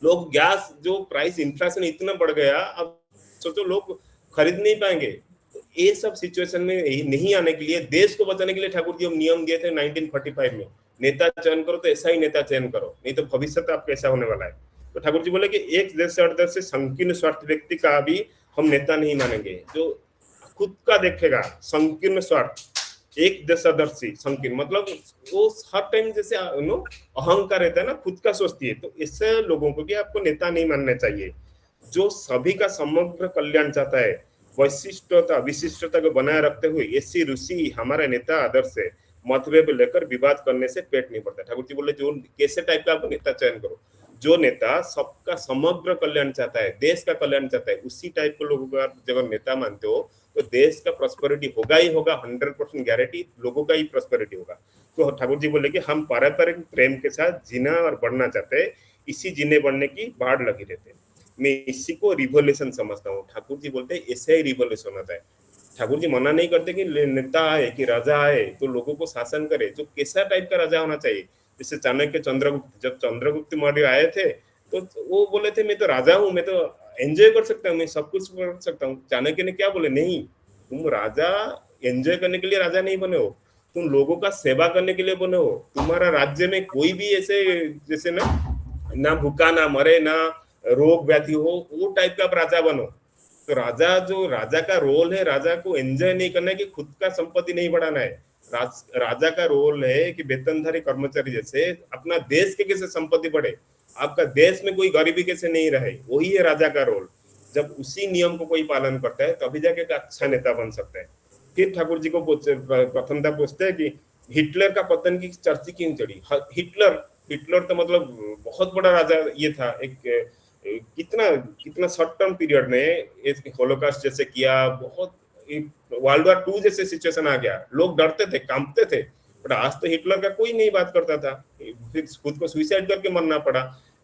S5: लोग गैस जो प्राइस इन्फ्लेशन इतना बढ़ गया, अब सोचो लोग खरीद नहीं पाएंगे। तो ये सब सिचुएशन में नहीं आने के लिए, देश को बचाने के लिए ठाकुर जी नियम दिए थे 1945 में, नेता चयन करो तो ऐसा ही नेता चयन करो, नहीं तो भविष्य तो आपका ऐसा होने वाला है। तो ठाकुर जी बोले कि एक देश से 8 देश से संकीर्ण स्वार्थ व्यक्ति का भी हम नेता नहीं मानेंगे, जो खुद का देखेगा, संकीर्ण स्वार्थ, एक देशदर्शी संकीर्ण, मतलब वो हर टाइम जैसे अहंकार रहता है ना, खुद का सोचती है, तो इससे लोगों को भी आपको नेता नहीं मानना चाहिए। जो सभी का समग्र कल्याण चाहता है, विशिष्टता को बनाए रखते हुए ऐसी ऋषि हमारे नेता आदर्श है, मतभेद लेकर विवाद करने से पेट नहीं भरता। ठाकुर जी बोले जो कैसे टाइप का आप नेता चयन करो, जो नेता सबका समग्र कल्याण चाहता है, देश का कल्याण चाहता है, उसी टाइप के लोगों का जब नेता मानते हो तो देश का प्रॉस्पेरिटी होगा ही होगा, 100% गारंटी, लोगों का ही प्रॉस्पेरिटी होगा। तो ठाकुर जी बोले कि हम पारंपरिक प्रेम के साथ जीना और बढ़ना चाहते हैं, इसी जीने बढ़ने की बाढ़ लगी रहते हैं। मैं इसी को रिवोल्यूशन समझता हूँ। ठाकुर जी बोलते हैं ऐसे ही रिवोल्यूशन होता है। ठाकुर जी मना नहीं करते कि नेता आए कि राजा आए तो लोगों को शासन करे, जो कैसा टाइप का राजा होना चाहिए। जैसे चाणक्य चंद्रगुप्त, जब चंद्रगुप्त मौर्य आए थे तो वो बोले थे मैं तो राजा हूँ, मैं तो एंजॉय कर सकता हूँ, मैं सब कुछ कर सकता हूँ। चाणक्य ने क्या बोले, नहीं, तुम राजा एंजॉय करने के लिए राजा नहीं बने हो, तुम लोगों का सेवा करने के लिए बने हो। तुम्हारा राज्य में कोई भी ऐसे जैसे ना भूखा ना मरे, ना रोग व्याधि हो, वो टाइप का राजा बनो। तो राजा, जो राजा का रोल है, राजा को एंजॉय नहीं करना है कि खुद का संपत्ति नहीं बढ़ाना है। राजा का रोल है कि वेतनधारी कर्मचारी जैसे अपना देश के कैसे संपत्ति बढ़े, आपका देश में कोई गरीबी कैसे नहीं रहे, वही है राजा का रोल। जब उसी नियम को कोई पालन करता है तभी जाके एक अच्छा नेता बन सकता है। फिर ठाकुर जी को प्रथमता पूछते हैं कि हिटलर का पतन की चर्चा क्यों चढ़ी। हिटलर तो मतलब बहुत बड़ा राजा ये था, एक कितना शॉर्ट टर्म पीरियड में होलोकास्ट जैसे किया, बहुत वर्ल्ड वॉर 2 जैसे सिचुएशन आ गया, लोग डरते थे, कांपते थे। बट आज तो हिटलर का कोई नहीं बात करता था, फिर खुद को सुसाइड करके मरना पड़ा।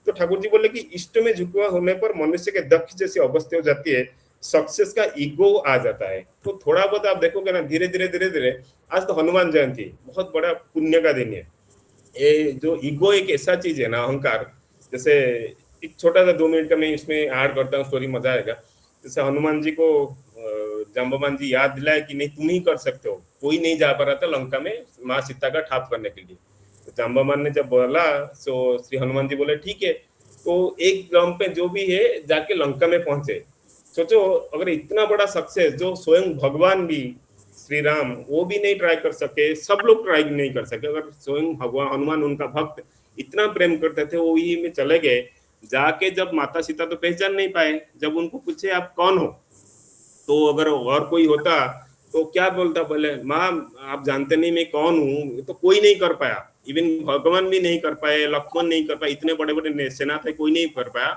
S5: तो ठाकुर जी बोले कि इष्ट में झुकवा होने पर मनुष्य के दक्ष जैसी अवस्था हो जाती है, सक्सेस का ईगो आ जाता है। तो थोड़ा बहुत आप देखोगे ना, धीरे धीरे आज तो हनुमान जयंती बहुत बड़ा पुण्य का दिन है। ये जो ईगो एक ऐसा चीज है ना, अहंकार, जैसे एक छोटा सा 2 मिनट का मैं इसमें ऐड करता हूँ, स्टोरी मजा आएगा। जैसे हनुमान जी को जाम्बवान जी याद दिलाए कि नहीं तुम ही कर सकते हो, कोई नहीं जा पा रहा था लंका में माँ सीता का ठाप करने के लिए। तो जाम्बवान ने जब बोला तो श्री हनुमान जी बोले ठीक है, तो एक ग्राम पे जो भी है जाके लंका में पहुंचे। सोचो अगर इतना बड़ा सक्सेस जो स्वयं भगवान भी श्री राम वो भी नहीं ट्राई कर सके, सब लोग ट्राई नहीं कर सके, अगर स्वयं भगवान हनुमान उनका भक्त इतना प्रेम करते थे, वो वही में चले गए। जाके जब माता सीता तो पहचान नहीं पाए, जब उनको पूछे आप कौन हो, तो अगर और कोई होता तो क्या बोलता, बोले माँ आप जानते नहीं मैं कौन हूँ, तो कोई नहीं कर पाया, इवन भगवान भी नहीं कर पाए, लक्ष्मण नहीं कर पाए, इतने बड़े बड़े सेना थे कोई नहीं कर पाया,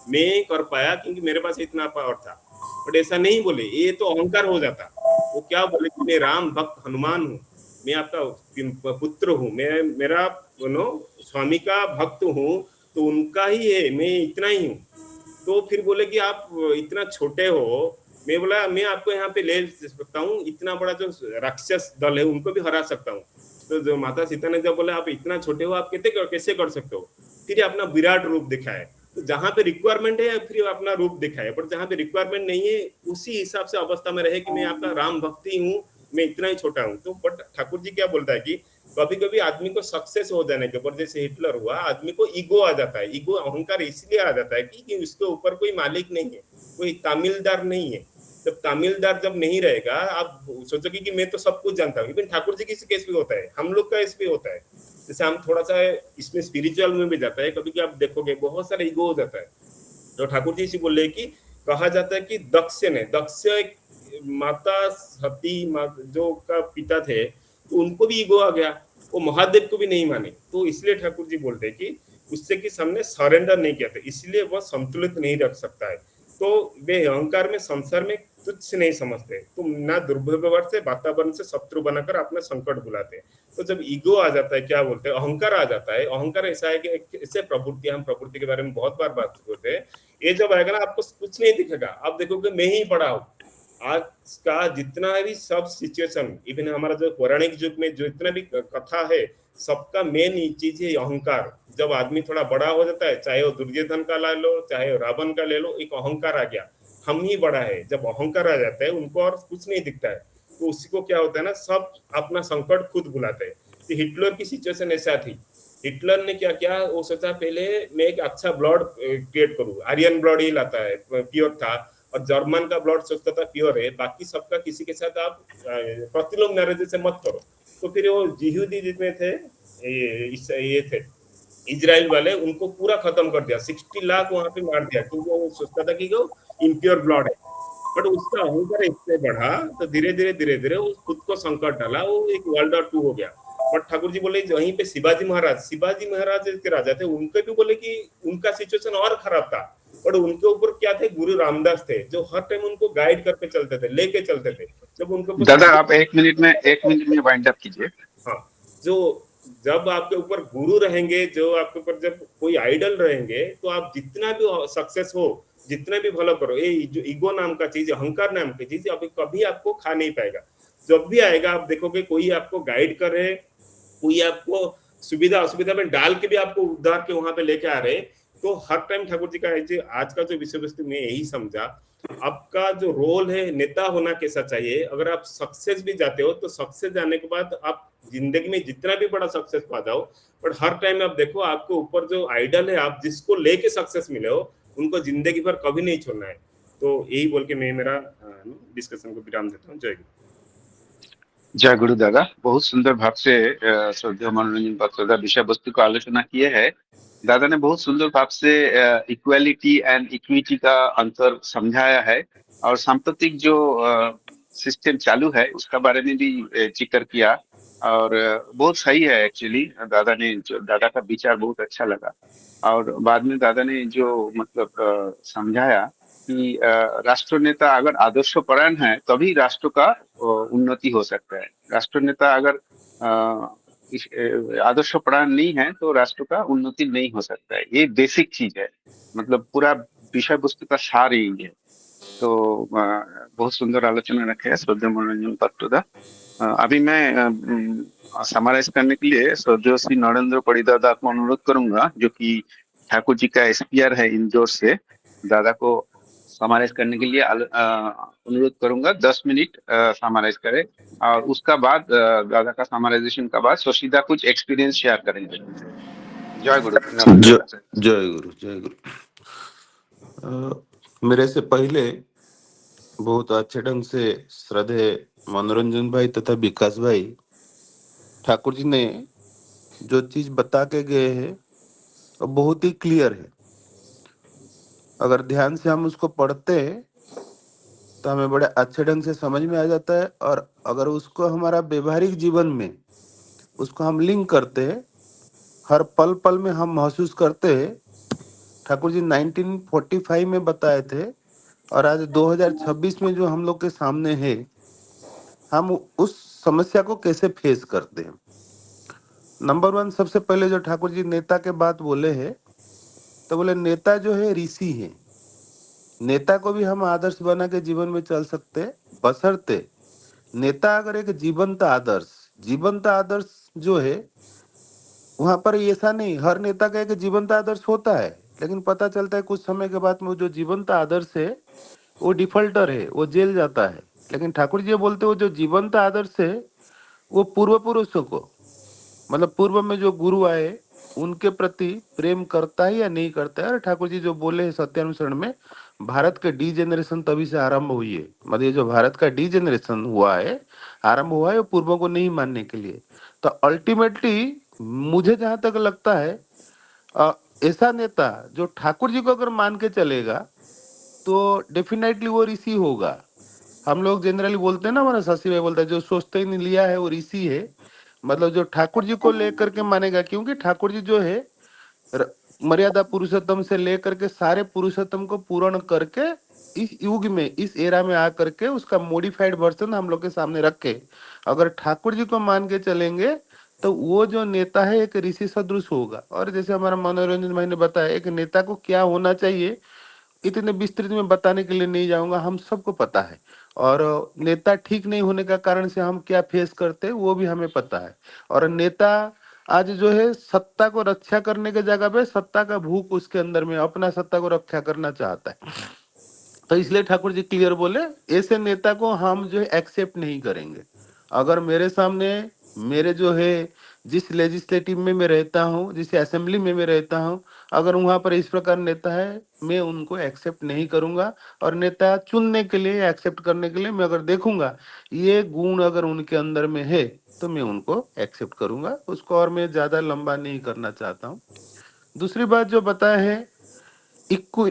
S5: मैं कर पाया क्योंकि मेरे पास इतना पावर था। बट ऐसा नहीं बोले, ये तो अहंकार हो जाता। वो क्या बोले कि मैं राम भक्त हनुमान हूँ, मैं आपका पुत्र हूँ, मैं मेरा स्वामी का भक्त हूँ, तो उनका ही है, मैं इतना ही हूँ। तो फिर बोले कि आप इतना छोटे हो, मैं बोला मैं आपको यहाँ पे ले सकता हूँ, इतना बड़ा जो राक्षस दल है उनको भी हरा सकता हूँ। तो जो माता सीता ने जब बोला आप इतना छोटे हो, आप कैसे कर सकते हो, फिर अपना विराट रूप दिखाए। तो जहाँ पे रिक्वायरमेंट है फिर अपना रूप दिखाए, पर जहाँ पे रिक्वायरमेंट नहीं है उसी हिसाब से अवस्था में रहे कि मैं आपका राम भक्ति हूँ, मैं इतना ही छोटा हूँ। तो बट ठाकुर जी क्या बोलता है कि कभी कभी आदमी को सक्सेस हो जाने के बाद, जैसे हिटलर हुआ, आदमी को ईगो आ जाता है। ईगो अहंकार इसलिए आ जाता है कि उसके ऊपर कोई मालिक नहीं है, कोई तामीलदार नहीं है, जब तामीलदार जब नहीं रहेगा, आप सोचोगे कि मैं तो सब कुछ जानता हूँ। लेकिन ठाकुर जी की केस भी होता है, हम लोग का केस भी होता है। जैसे हम थोड़ा सा इसमें स्पिरिचुअल में भी जाता है, कभी कि आप देखोगे बहुत सारा ईगो हो जाता है। तो ठाकुर जी इसी बोले कि कहा जाता है कि दक्ष एक माता सती जो का पिता थे, तो उनको भी ईगो आ गया, वो महादेव को भी नहीं माने। तो इसलिए ठाकुर जी बोलते हैं कि उससे के सामने सरेंडर नहीं किया था, इसलिए वह संतुलित नहीं रख सकता है। तो वे अहंकार में संसार में तुच्छ नहीं समझते, तो ना दुर्व्यवहार से वातावरण से शत्रु बनाकर अपना संकट बुलाते। तो जब ईगो आ जाता है, क्या बोलते हैं, अहंकार आ जाता है। अहंकार ऐसा है कि ऐसे प्रवृत्ति, हम प्रवृत्ति के बारे में बहुत बार बात करते हैं, ये जब आएगा ना आपको कुछ नहीं दिखेगा, आप देखोगे मैं ही बड़ा हूँ। आज का जितना भी सब सिचुएशन, इवन हमारा जो पौराणिक युग में जो इतना भी कथा है, सबका मेन चीज है अहंकार। जब आदमी थोड़ा बड़ा हो जाता है, चाहे वो दुर्योधन का ले लो, चाहे वो रावण का ले लो, एक अहंकार आ गया, हम ही बड़ा है। जब अहंकार आ जाता है, उनको और कुछ नहीं दिखता है, तो उसी को क्या होता है ना, सब अपना संकट खुद बुलाते हैं। तो हिटलर की सिचुएशन ऐसा थी। हिटलर ने क्या किया, वो सोचा पहले मैं एक अच्छा ब्लड क्रिएट करूं, आर्यन ब्लड ही लाता है, प्योर था, और जर्मन का ब्लड सोचता था प्योर है, बाकी सबका किसी के साथ आप प्रतिलोम मैरिज से मत करो। तो फिर वो यहूदी जितने थे, ये थे इजराइल वाले, उनको पूरा खत्म कर दिया, 60 लाख वहां पे मार दिया, क्योंकि वो सोचता था कि वो इम्प्योर ब्लड है। बट उसका अहंकार इससे बढ़ा, तो धीरे धीरे वो खुद को संकट डाला, वो एक वर्ल्ड वॉर 2 हो गया। बट ठाकुर जी बोले वहीं पे शिवाजी महाराज के राजा थे, उनके भी बोले कि उनका सिचुएशन और खराब था, बट उनके ऊपर क्या थे, गुरु रामदास थे, जो हर टाइम उनको गाइड करके चलते थे, लेके चलते थे। जब उनके ऊपर
S1: दादा आप 1 मिनट में वाइंड अप कीजिए।
S5: हाँ, जो जब आपके ऊपर गुरु रहेंगे, जो आपके ऊपर जब कोई आइडल रहेंगे, तो आप जितना भी सक्सेस हो, जितना भी भला करो, ये जो ईगो नाम का चीज, अहंकार नाम की चीज अभी कभी आपको खा नहीं पाएगा। जब भी आएगा, आप देखोगे कोई आपको गाइड कर रहे, कोई आपको सुविधा असुविधा में डाल के भी आपको उद्धार के वहां पे लेके आ रहे, तो हर टाइम ठाकुर जी का आज का जो विषय वस्तु में यही समझा, आपका जो रोल है नेता होना कैसा चाहिए। अगर आप सक्सेस भी जाते हो, तो सक्सेस जाने के बाद आप जिंदगी में जितना भी बड़ा सक्सेस पा जाओ, बट हर टाइम आप देखो आपके ऊपर जो आइडल है, आप जिसको लेके सक्सेस मिले हो, उनको जिंदगी भर कभी नहीं छोड़ना है। तो यही बोल के मैं मेरा डिस्कशन को विराम देता हूँ। जय गुरु।
S1: जय गुरु दादा, बहुत सुंदर भाव से श्रद्धेय मनोरंजन पात्रोदा विषय वस्तु को आलोचना किए है। दादा ने बहुत सुंदर भाव से इक्वालिटी एंड इक्विटी का अंतर समझाया है, और सांप्रतिक जो सिस्टम चालू है उसका बारे में भी जिक्र किया, और बहुत सही है एक्चुअली। दादा का विचार बहुत अच्छा लगा। और बाद में दादा ने जो मतलब समझाया कि राष्ट्र नेता अगर आदर्शपरायण है तभी राष्ट्र का उन्नति हो सकता है। राष्ट्र नेता अगर आदर्शपरायण नहीं है तो राष्ट्र का उन्नति नहीं हो सकता है। ये बेसिक चीज है, मतलब पूरा विषय वस्तु का सार यही है। तो बहुत सुंदर आलोचना रखे है श्रद्धेय मनोरंजन पात्रोदा। अभी मैं समराइज करने के लिए श्रद्धेय श्री नरेंद्र परिदादा को अनुरोध करूंगा, जो कि ठाकुर जी का एसपीआर है इंदौर से। दादा को समराइज करने के लिए अनुरोध करूंगा, 10 मिनट समराइज करें, और उसका बाद दादा का समराइजेशन का बाद सोशीदा कुछ एक्सपीरियंस शेयर करेंगे। जय गुरु। नमस्कार।
S6: जय गुरु, जय गुरु। मेरे से पहले बहुत अच्छे ढंग से श्रद्धेय मनोरंजन भाई तथा विकास भाई ठाकुर जी ने जो चीज बता के गए हैं वो बहुत ही क्लियर है। अगर ध्यान से हम उसको पढ़ते हैं तो हमें बड़े अच्छे ढंग से समझ में आ जाता है, और अगर उसको हमारा व्यवहारिक जीवन में उसको हम लिंक करते हैं, हर पल पल में हम महसूस करते हैं। ठाकुर जी 1945 में बताए थे, और आज 2026 में जो हम लोग के सामने है, हम उस समस्या को कैसे फेस करते हैं। नंबर 1, सबसे पहले जो ठाकुर जी नेता के बात बोले हैं, तो बोले नेता जो है ऋषि है। नेता को भी हम आदर्श बना के जीवन में चल सकते हैं, बशर्ते नेता अगर एक जीवंत आदर्श जो है, वहां पर ऐसा नहीं हर नेता का एक जीवंत आदर्श होता है, लेकिन पता चलता है कुछ समय के बाद में जो जीवंत आदर्श है वो डिफॉल्टर है, वो जेल जाता है। लेकिन ठाकुर जी बोलते हो जो जीवंत आदर्श है वो पूर्व पुरुषों को, मतलब पूर्व में जो गुरु आए उनके प्रति प्रेम करता है या नहीं करता है। और ठाकुर जी जो बोले सत्यानुसरण में भारत का डी जनरेशन तभी से आरंभ हुई है। मतलब ये जो भारत का डी जनरेशन हुआ है, आरंभ हुआ है वो पूर्वों को नहीं मानने के लिए। तो अल्टीमेटली मुझे जहां तक लगता है, अ, ऐसा नेता जो ठाकुर जी को अगर मान के चलेगा तो डेफिनेटली वो ऋषि होगा। हम लोग जनरली बोलते हैं ना, हमारा शशि भाई बोलता है जो सोचते ही नहीं लिया है वो ऋषि है। मतलब जो ठाकुर जी को लेकर के मानेगा, क्योंकि ठाकुर जी जो है र- मर्यादा पुरुषोत्तम से लेकर के सारे पुरुषोत्तम को पूर्ण करके इस युग में, इस एरा में आकर के उसका मॉडिफाइड वर्जन हम लोग के सामने रखे। अगर ठाकुर जी को मान के चलेंगे तो वो जो नेता है एक ऋषि सदृश होगा। और जैसे हमारा मनोरंजन भाई ने बताया, एक नेता को क्या होना चाहिए इतने विस्तृत में बताने के लिए नहीं जाऊंगा, हम सबको पता है। और नेता ठीक नहीं होने का कारण से हम क्या फेस करते हैं वो भी हमें पता है। और नेता आज जो है सत्ता को रक्षा करने के जगह पे सत्ता का भूख उसके अंदर में, अपना सत्ता को रक्षा करना चाहता है। तो इसलिए ठाकुर जी क्लियर बोले, ऐसे नेता को हम जो है एक्सेप्ट नहीं करेंगे। अगर मेरे सामने, मेरे जो है जिस लेजिस्लेटिव में मैं रहता हूँ, जिस असेंबली में मैं रहता हूँ, अगर वहां पर इस प्रकार नेता है, मैं उनको एक्सेप्ट नहीं करूंगा। और नेता चुनने के लिए, एक्सेप्ट करने के लिए मैं अगर देखूंगा ये गुण अगर उनके अंदर में है तो मैं उनको एक्सेप्ट करूंगा उसको। और मैं ज्यादा लंबा नहीं करना चाहता हूँ। दूसरी बात जो बताया है, इक्व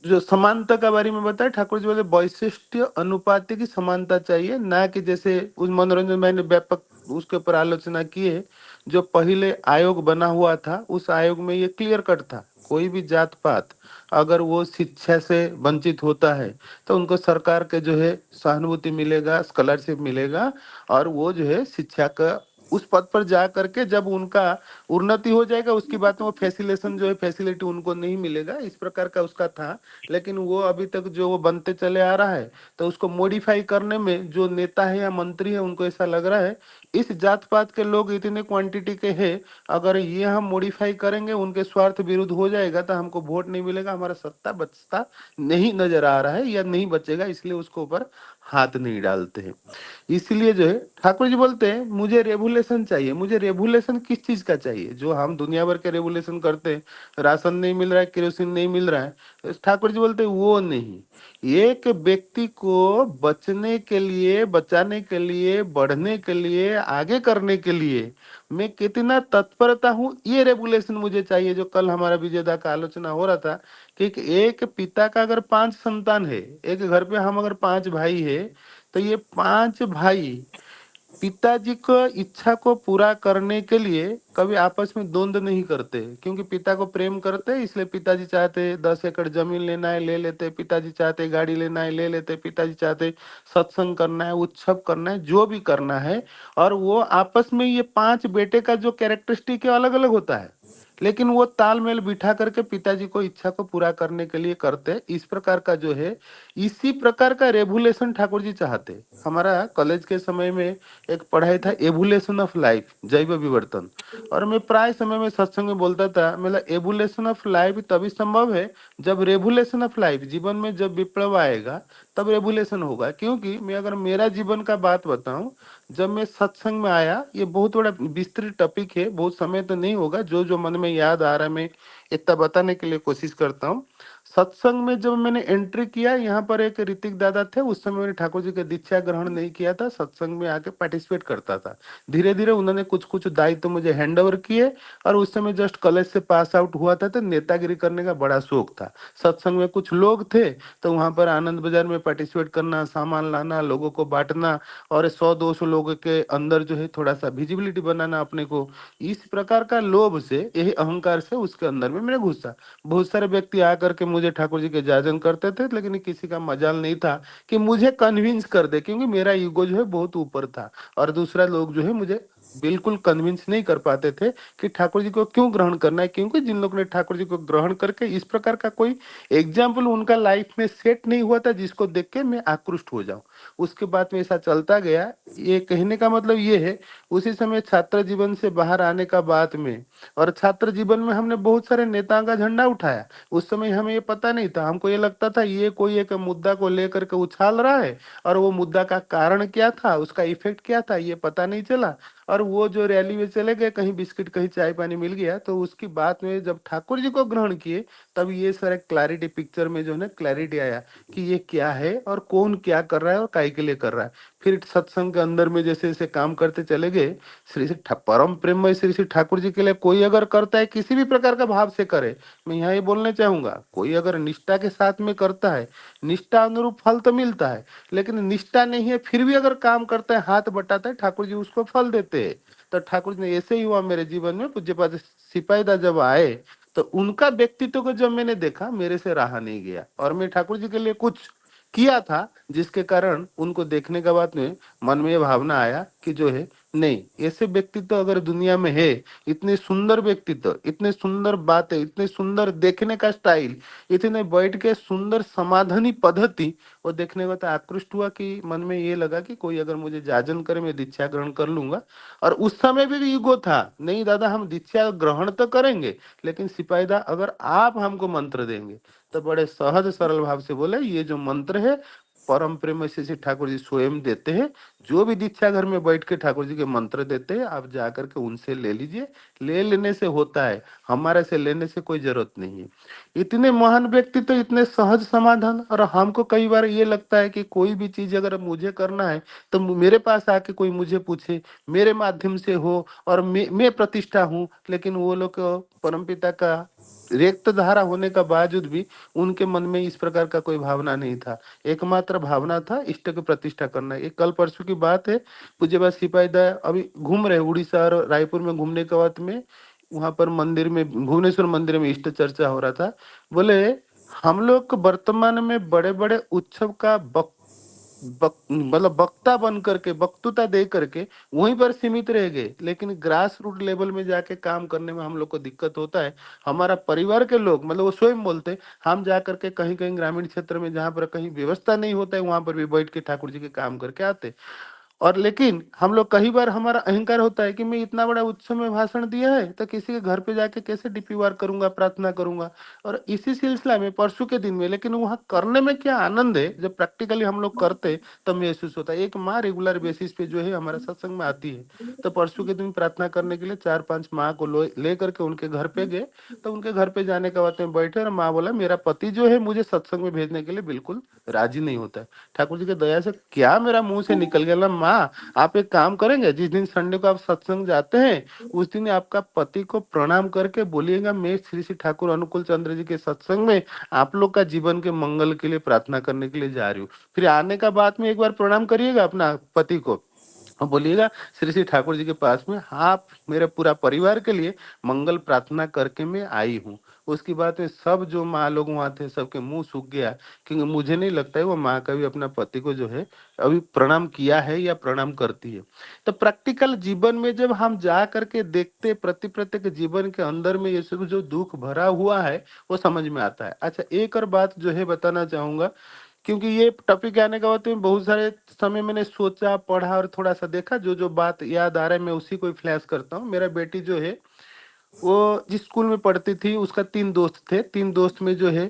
S6: जो समानता के बारे में बताया ठाकुर जी बोले वैशिष्ट्य अनुपाति की समानता चाहिए, ना कि जैसे उस मनोरंजन भाई ने व्यापक उसके ऊपर आलोचना की है। जो पहले आयोग बना हुआ था उस आयोग में ये क्लियर कट था, कोई भी जात पात अगर वो शिक्षा से वंचित होता है तो उनको सरकार के जो है सहानुभूति मिलेगा, स्कॉलरशिप मिलेगा। और वो जो है शिक्षा का उस पद पर जा करके जब उनका उन्नति हो जाएगा उसकी बात में वो फैसिलेशन जो है, फैसिलिटी उनको नहीं मिलेगा, इस प्रकार का उसका था। लेकिन वो अभी तक जो वो बनते चले आ रहा है, तो उसको मॉडिफाई करने में जो नेता है या मंत्री है उनको ऐसा लग रहा है इस जात पात के लोग इतने क्वांटिटी के हैं, अगर ये हम मॉडिफाई करेंगे उनके स्वार्थ विरुद्ध हो जाएगा तो हमको वोट नहीं मिलेगा, हमारा सत्ता बचता नहीं नजर आ रहा है या नहीं बचेगा, इसलिए उसको ऊपर हाथ नहीं डालते हैं। इसलिए जो है ठाकुर जी बोलते हैं मुझे रेगुलेशन चाहिए। मुझे रेगुलेशन किस चीज का चाहिए? जो हम दुनिया भर के रेगुलेशन करते हैं, राशन नहीं मिल रहा है, केरोसिन नहीं मिल रहा है, तो ठाकुर जी बोलते हैं वो नहीं। एक व्यक्ति को बचने के लिए, बचाने के लिए, बढ़ने के लिए, आगे करने के लिए मैं कितना तत्परता हूँ, ये रेगुलेशन मुझे चाहिए। जो कल हमारा विजयदा का आलोचना हो रहा था कि एक पिता का अगर 5 संतान है, एक घर पे हम अगर 5 भाई है, तो ये 5 भाई पिताजी को इच्छा को पूरा करने के लिए कभी आपस में द्वंद्व नहीं करते, क्योंकि पिता को प्रेम करते हैं। इसलिए पिताजी चाहते 10 एकड़ जमीन लेना है ले लेते, पिताजी चाहते गाड़ी लेना है ले लेते, पिताजी चाहते सत्संग करना है, उत्सव करना है, जो भी करना है। और वो आपस में ये 5 बेटे का जो कैरेक्टरिस्टिक है अलग अलग होता है, लेकिन वो तालमेल बिठा करके पिताजी को इच्छा को पूरा करने के लिए करते हैं। इस प्रकार का जो है, इसी प्रकार का रेगुलेशन ठाकुर जी चाहते। हमारा कॉलेज के समय में एक पढ़ाई था एवोल्यूशन ऑफ लाइफ, जैव विवर्तन। और मैं प्राय समय में सत्संग में बोलता था, मतलब एवोल्यूशन ऑफ लाइफ तभी संभव है जब रेवोल्यूशन ऑफ लाइफ, जीवन में जब विप्लव आएगा तब रेवोल्यूशन होगा। क्योंकि मैं अगर मेरा जीवन का बात बताऊं, जब मैं सत्संग में आया, ये बहुत बड़ा विस्तृत टॉपिक है, बहुत समय तो नहीं होगा, जो जो मन में याद आ रहा है मैं इतना बताने के लिए कोशिश करता हूँ। सत्संग में जब मैंने एंट्री किया, यहाँ पर एक ऋतिक दादा थे, उस समय मैंने ठाकुर जी का दीक्षा ग्रहण नहीं किया था, सत्संग में आके पार्टिसिपेट करता था। धीरे धीरे उन्होंने कुछ कुछ दायित्व मुझे हैंड ओवर किए। और उस समय जस्ट कॉलेज से पास आउट हुआ था, तो नेतागिरी करने का बड़ा शौक था। सत्संग में कुछ लोग थे तो वहां पर आनंद बाजार में पार्टिसिपेट करना, सामान लाना, लोगों को बांटना, और 100-200 लोगों के अंदर जो है थोड़ा सा विजिबिलिटी बनाना अपने को, इस प्रकार का लोभ से, यही अहंकार से उसके अंदर में मैंने घुसा। बहुत सारे व्यक्ति आकर के मुझे ठाकुर जी के जाजन करते थे, लेकिन किसी का मजाल नहीं था कि मुझे कन्विंस कर दे, क्योंकि मेरा ईगो जो है बहुत ऊपर था। और दूसरा लोग जो है मुझे बिल्कुल कन्विंस नहीं कर पाते थे कि ठाकुर जी को क्यों ग्रहण करना है, क्योंकि जिन लोगों ने ठाकुर जी को ग्रहण करके इस प्रकार का कोई एग्जाम्पल उनका लाइफ में सेट नहीं हुआ था जिसको देख के मैं आकृष्ट हो जाऊं। उसके बाद में ऐसा चलता गया। ये कहने का मतलब ये है, उसी समय छात्र जीवन से बाहर आने का बाद में, और छात्र जीवन में हमने बहुत सारे नेताओं का झंडा उठाया। उस समय हमें ये पता नहीं था, हमको ये लगता था ये कोई एक मुद्दा को लेकर के उछाल रहा है, और वो मुद्दा का कारण क्या था, उसका इफेक्ट क्या था, ये पता नहीं चला। और वो जो रैली में चले गए, कहीं बिस्किट कहीं चाय पानी मिल गया, तो उसकी बात में जब ठाकुर जी को ग्रहण किए तब ये सारा क्लैरिटी पिक्चर में जो है ना क्लैरिटी आया कि ये क्या है और कौन क्या कर रहा है और काय के लिए कर रहा है। फिर सत्संग के अंदर में जैसे जैसे काम करते चले गए, श्री श्री परम प्रेममय श्री श्री ठाकुर जी के लिए कोई अगर करता है किसी भी प्रकार का भाव से करे, मैं यहाँ ये बोलना चाहूंगा, कोई अगर निष्ठा के साथ में करता है, निष्ठा अनुरूप फल तो मिलता है, लेकिन निष्ठा नहीं है फिर भी अगर काम करता है, हाथ बटाता है, ठाकुर जी उसको फल देते हैं। तो ठाकुर जी ने ऐसे ही हुआ मेरे जीवन में, पूज्यपाद सिपाहीदा जब आए तो उनका व्यक्तित्व को जब मैंने देखा, मेरे से रहा नहीं गया और मैं ठाकुर जी के लिए कुछ किया था, जिसके कारण उनको देखने के बाद में मन में ये भावना आया कि जो है नहीं, ऐसे व्यक्तित्व अगर दुनिया में है, इतने सुंदर व्यक्तित्व, इतने सुंदर बातें, इतने सुंदर देखने का स्टाइल, इतने बैठ के सुंदर समाधानी पद्धति, वो देखने को तो आकृष्ट हुआ कि मन में ये लगा कि कोई अगर मुझे जाजन करे मैं दीक्षा ग्रहण कर लूंगा। और उस समय भी ईगो था, नहीं दादा हम दीक्षा ग्रहण तो करेंगे, लेकिन सिपाहीदा अगर आप हमको मंत्र देंगे, तो बड़े सहज सरल भाव से बोले ये जो मंत्र है परम प्रेम श्री ठाकुर जी स्वयं देते हैं, जो भी दीक्षा घर में बैठ के ठाकुर जी के मंत्र देते हैं आप जाकर के उनसे ले लीजिए, ले लेने से होता है, हमारे से लेने से कोई जरूरत नहीं है। इतने महान व्यक्ति तो इतने सहज समाधान। और हमको कई बार ये लगता है कि कोई भी चीज अगर मुझे करना है तो मेरे पास आके कोई मुझे पूछे, मेरे माध्यम से हो और मैं प्रतिष्ठा हूँ, लेकिन वो लोग परमपिता का रिक्त धारा होने का बावजूद भी उनके मन में इस प्रकार का कोई भावना नहीं था। एकमात्र भावना था इष्ट की प्रतिष्ठा करना। एक कल परसों की बात है, पूज्यपाद सिपाहीदा अभी घूम रहे उड़ीसा और रायपुर में, घूमने के बाद में वहां पर मंदिर में, भुवनेश्वर मंदिर में इष्ट चर्चा हो रहा था। बोले हम लोग वर्तमान में बड़े बड़े उत्सव का मतलब वक्ता बन करके, वक्तृता दे करके वहीं पर सीमित रह गए, लेकिन ग्रास रूट लेवल में जाके काम करने में हम लोग को दिक्कत होता है। हमारा परिवार के लोग, मतलब वो स्वयं बोलते हम जा करके कहीं कहीं ग्रामीण क्षेत्र में जहाँ पर कहीं व्यवस्था नहीं होता है वहां पर भी बैठ के ठाकुर जी के काम करके आते। और लेकिन हम लोग कई बार हमारा अहंकार होता है कि मैं इतना बड़ा उत्सव में भाषण दिया है तो किसी के घर पे जाके कैसे डीपी वार करूंगा, प्रार्थना करूंगा। और इसी सिलसिला में परसों के दिन में, लेकिन वहां करने में क्या आनंद है, जब प्रैक्टिकली हम लोग करते तब महसूस होता है। एक माँ रेगुलर बेसिस पे जो है हमारा सत्संग में आती है, तो परसों के दिन प्रार्थना करने के लिए 4-5 माँ को ले करके उनके घर पे गए। तो उनके घर पे जाने के बाद में बैठे और माँ बोला मेरा पति जो है मुझे सत्संग में भेजने के लिए बिल्कुल राजी नहीं होता है। ठाकुर जी की दया से क्या मेरा मुंह से निकल गया ना, माँ आप एक काम करेंगे, जिस दिन संडे को आप सत्संग जाते हैं उस दिन आपका पति को प्रणाम करके बोलिएगा मैं श्री श्री ठाकुर अनुकूल चंद्र जी के सत्संग में आप लोग का जीवन के मंगल के लिए प्रार्थना करने के लिए जा रही हूँ। फिर आने का बाद में एक बार प्रणाम करिएगा अपना पति को और बोलिएगा श्री श्री ठाकुर जी के पास में आप मेरे पूरा परिवार के लिए मंगल प्रार्थना करके मैं आई हूँ। उसकी बात में सब जो माँ लोग वहां थे सबके मुंह सूख गया, क्योंकि मुझे नहीं लगता है वो माँ कभी अपना पति को जो है अभी प्रणाम किया है या प्रणाम करती है। तो प्रैक्टिकल जीवन में जब हम जा करके देखते प्रत्येक जीवन के अंदर में ये सब जो दुख भरा हुआ है वो समझ में आता है। अच्छा एक और बात जो है बताना चाहूंगा, क्योंकि ये टॉपिक आने के बाद में बहुत सारे समय मैंने सोचा, पढ़ा और थोड़ा सा देखा, जो जो बात याद आ रहा है मैं उसी को फ्लैश करता हूँ। मेरा बेटी जो है वो जिस स्कूल में पढ़ती थी उसका 3 दोस्त थे। 3 दोस्त में जो है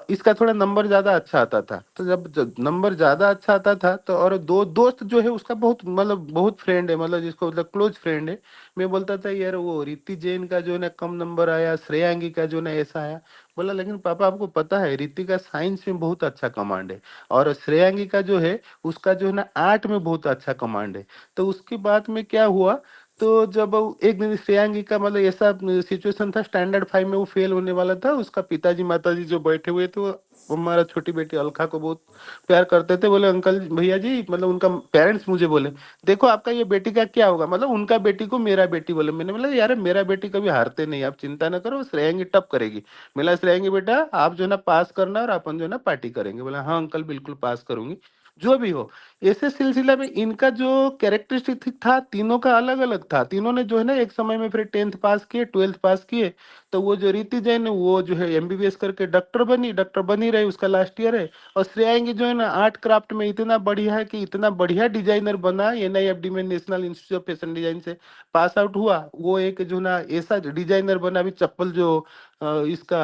S6: इसका थोड़ा नंबर ज्यादा अच्छा आता था। तो जब नंबर ज्यादा अच्छा आता था तो, और 2 दोस्त जो है उसका बहुत मतलब बहुत फ्रेंड है, मतलब जिसको मतलब क्लोज फ्रेंड है। मैं बोलता था यार वो रीति जैन का जो है ना कम नंबर आया, श्रेयांगी का जो है ना ऐसा आया। बोला लेकिन पापा आपको पता है रीति का साइंस में बहुत अच्छा कमांड है और श्रेयांगी का जो है उसका जो है ना आर्ट में बहुत अच्छा कमांड है। तो उसके बाद में क्या हुआ, तो जब एक दिन श्रेयांगी का मतलब ऐसा सिचुएशन था, स्टैंडर्ड 5 में वो फेल होने वाला था। उसका पिताजी माताजी जो बैठे हुए थे वो हमारा छोटी बेटी अलका को बहुत प्यार करते थे। बोले अंकल भैया जी, मतलब उनका पेरेंट्स मुझे बोले देखो आपका ये बेटी का क्या होगा, मतलब उनका बेटी को मेरा बेटी बोले। मैंने बोला यार मेरा बेटी कभी हारते नहीं, आप चिंता ना करो, श्रेयांगी टप करेगी। मिला श्रेयांगी बेटा आप जो है ना पास करना और अपन जो है ना पार्टी करेंगे। बोला हाँ अंकल बिल्कुल पास करूंगी, जो भी हो। ऐसे सिलसिला में इनका जो कैरेक्टरिस्टिक था तीनों का अलग अलग था। तीनों ने जो है ना एक समय में फिर 10th पास किए, 12th पास किए। तो वो जो रीति जैन है वो जो है एमबीबीएस करके डॉक्टर बनी रही, उसका लास्ट ईयर है। और श्रेयांगी जो है ना आर्ट क्राफ्ट में इतना बढ़िया है कि इतना बढ़िया डिजाइनर बना, एनआईएफडी में national institute of fashion design से पास आउट हुआ। वो एक जो ना ऐसा डिजाइनर बना, अभी चप्पल जो इसका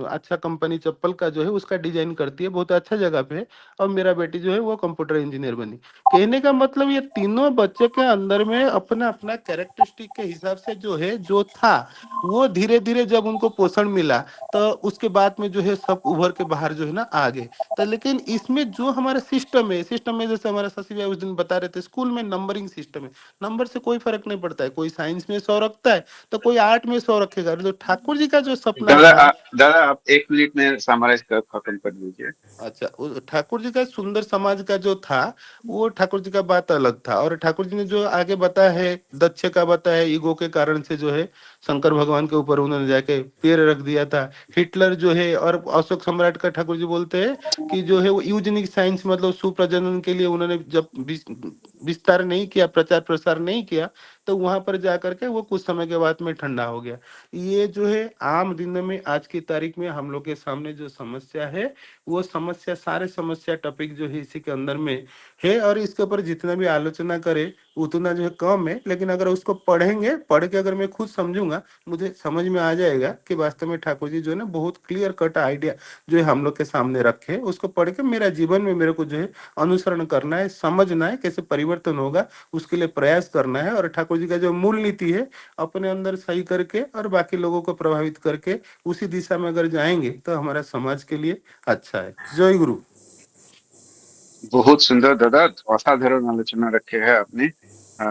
S6: अच्छा कंपनी चप्पल का जो है उसका डिजाइन करती है, बहुत अच्छा जगह पे है। और मेरा बेटी जो है वो कंप्यूटर इंजीनियर बनी। कहने का मतलब ये तीनों बच्चे के अंदर में अपना अपना कैरेक्टरिस्टिक के हिसाब से जो है जो था, वो धीरे धीरे जब उनको पोषण मिला तो उसके बाद में जो है सब उभर के बाहर जो है ना आ गए। तो लेकिन इसमें जो हमारा सिस्टम में जैसे हमारा शशि भाई उस दिन बता रहे थे, स्कूल में नंबरिंग सिस्टम है। नंबर से कोई फर्क नहीं पड़ता है, कोई साइंस में 100 रखता है तो कोई आर्ट में 100 रखेगा। तो ठाकुर जी का जो सपना
S1: दादा
S6: था,
S1: दादा आप 1 मिनट में समराइज कर खत्म कर दीजिए।
S6: अच्छा, ठाकुर जी का सुंदर समाज का जो था, वो ठाकुर जी का बात अलग था। और ठाकुर जी ने जो आगे बताया है, दक्ष का बताया है, ईगो के कारण से जो है शंकर भगवान के ऊपर उन्होंने जाके पैर रख दिया था। हिटलर जो है और अशोक सम्राट का ठाकुर जी बोलते हैं कि जो है वो यूजेनिक साइंस मतलब सुप्रजनन के लिए उन्होंने जब विस्तार नहीं किया, प्रचार प्रसार नहीं किया, तो वहां पर जाकर के वो कुछ समय के बाद में ठंडा हो गया। ये जो है आम दिन में आज की तारीख में हम लोग के सामने जो समस्या है, वो समस्या सारे समस्या टॉपिक जो है इसी के अंदर में है। और इसके ऊपर जितना भी आलोचना करे उतना जो है कम है। लेकिन अगर उसको पढ़ेंगे, पढ़ के अगर मैं खुद समझूंगा, मुझे समझ में आ जाएगा कि वास्तव में ठाकुर जी जो है ना बहुत क्लियर कट आइडिया जो है हम लोग के सामने रखे। उसको पढ़ के मेरा जीवन में मेरे को जो है अनुसरण करना है, समझना है कैसे परिवर्तन होगा, उसके लिए प्रयास करना है। और ठाकुर जी का जो मूल नीति है अपने अंदर सही करके और बाकी लोगों को प्रभावित करके उसी दिशा में अगर जाएंगे तो हमारा समाज के लिए अच्छा है। जय गुरु।
S1: बहुत सुंदर दादा, असाधारण आलोचना रखे है आपने।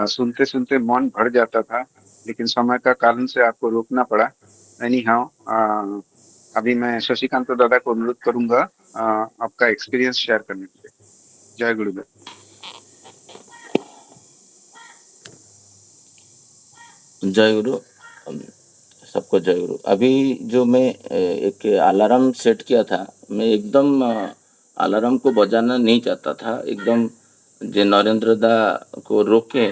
S1: सुनते सुनते मन भर जाता था, लेकिन समय का कारण से आपको रोकना पड़ा। एनी हाउ, अभी मैं शशिकांत दादा को अनुरोध करूंगा आपका एक्सपीरियंस शेयर करने के लिए। जय गुरुदेव।
S4: जय गुरु। सबको जय गुरु। अभी जो मैं एक अलार्म सेट किया था, मैं एकदम अलार्म को बजाना नहीं चाहता था। एकदम जे नरेंद्र दा को रोके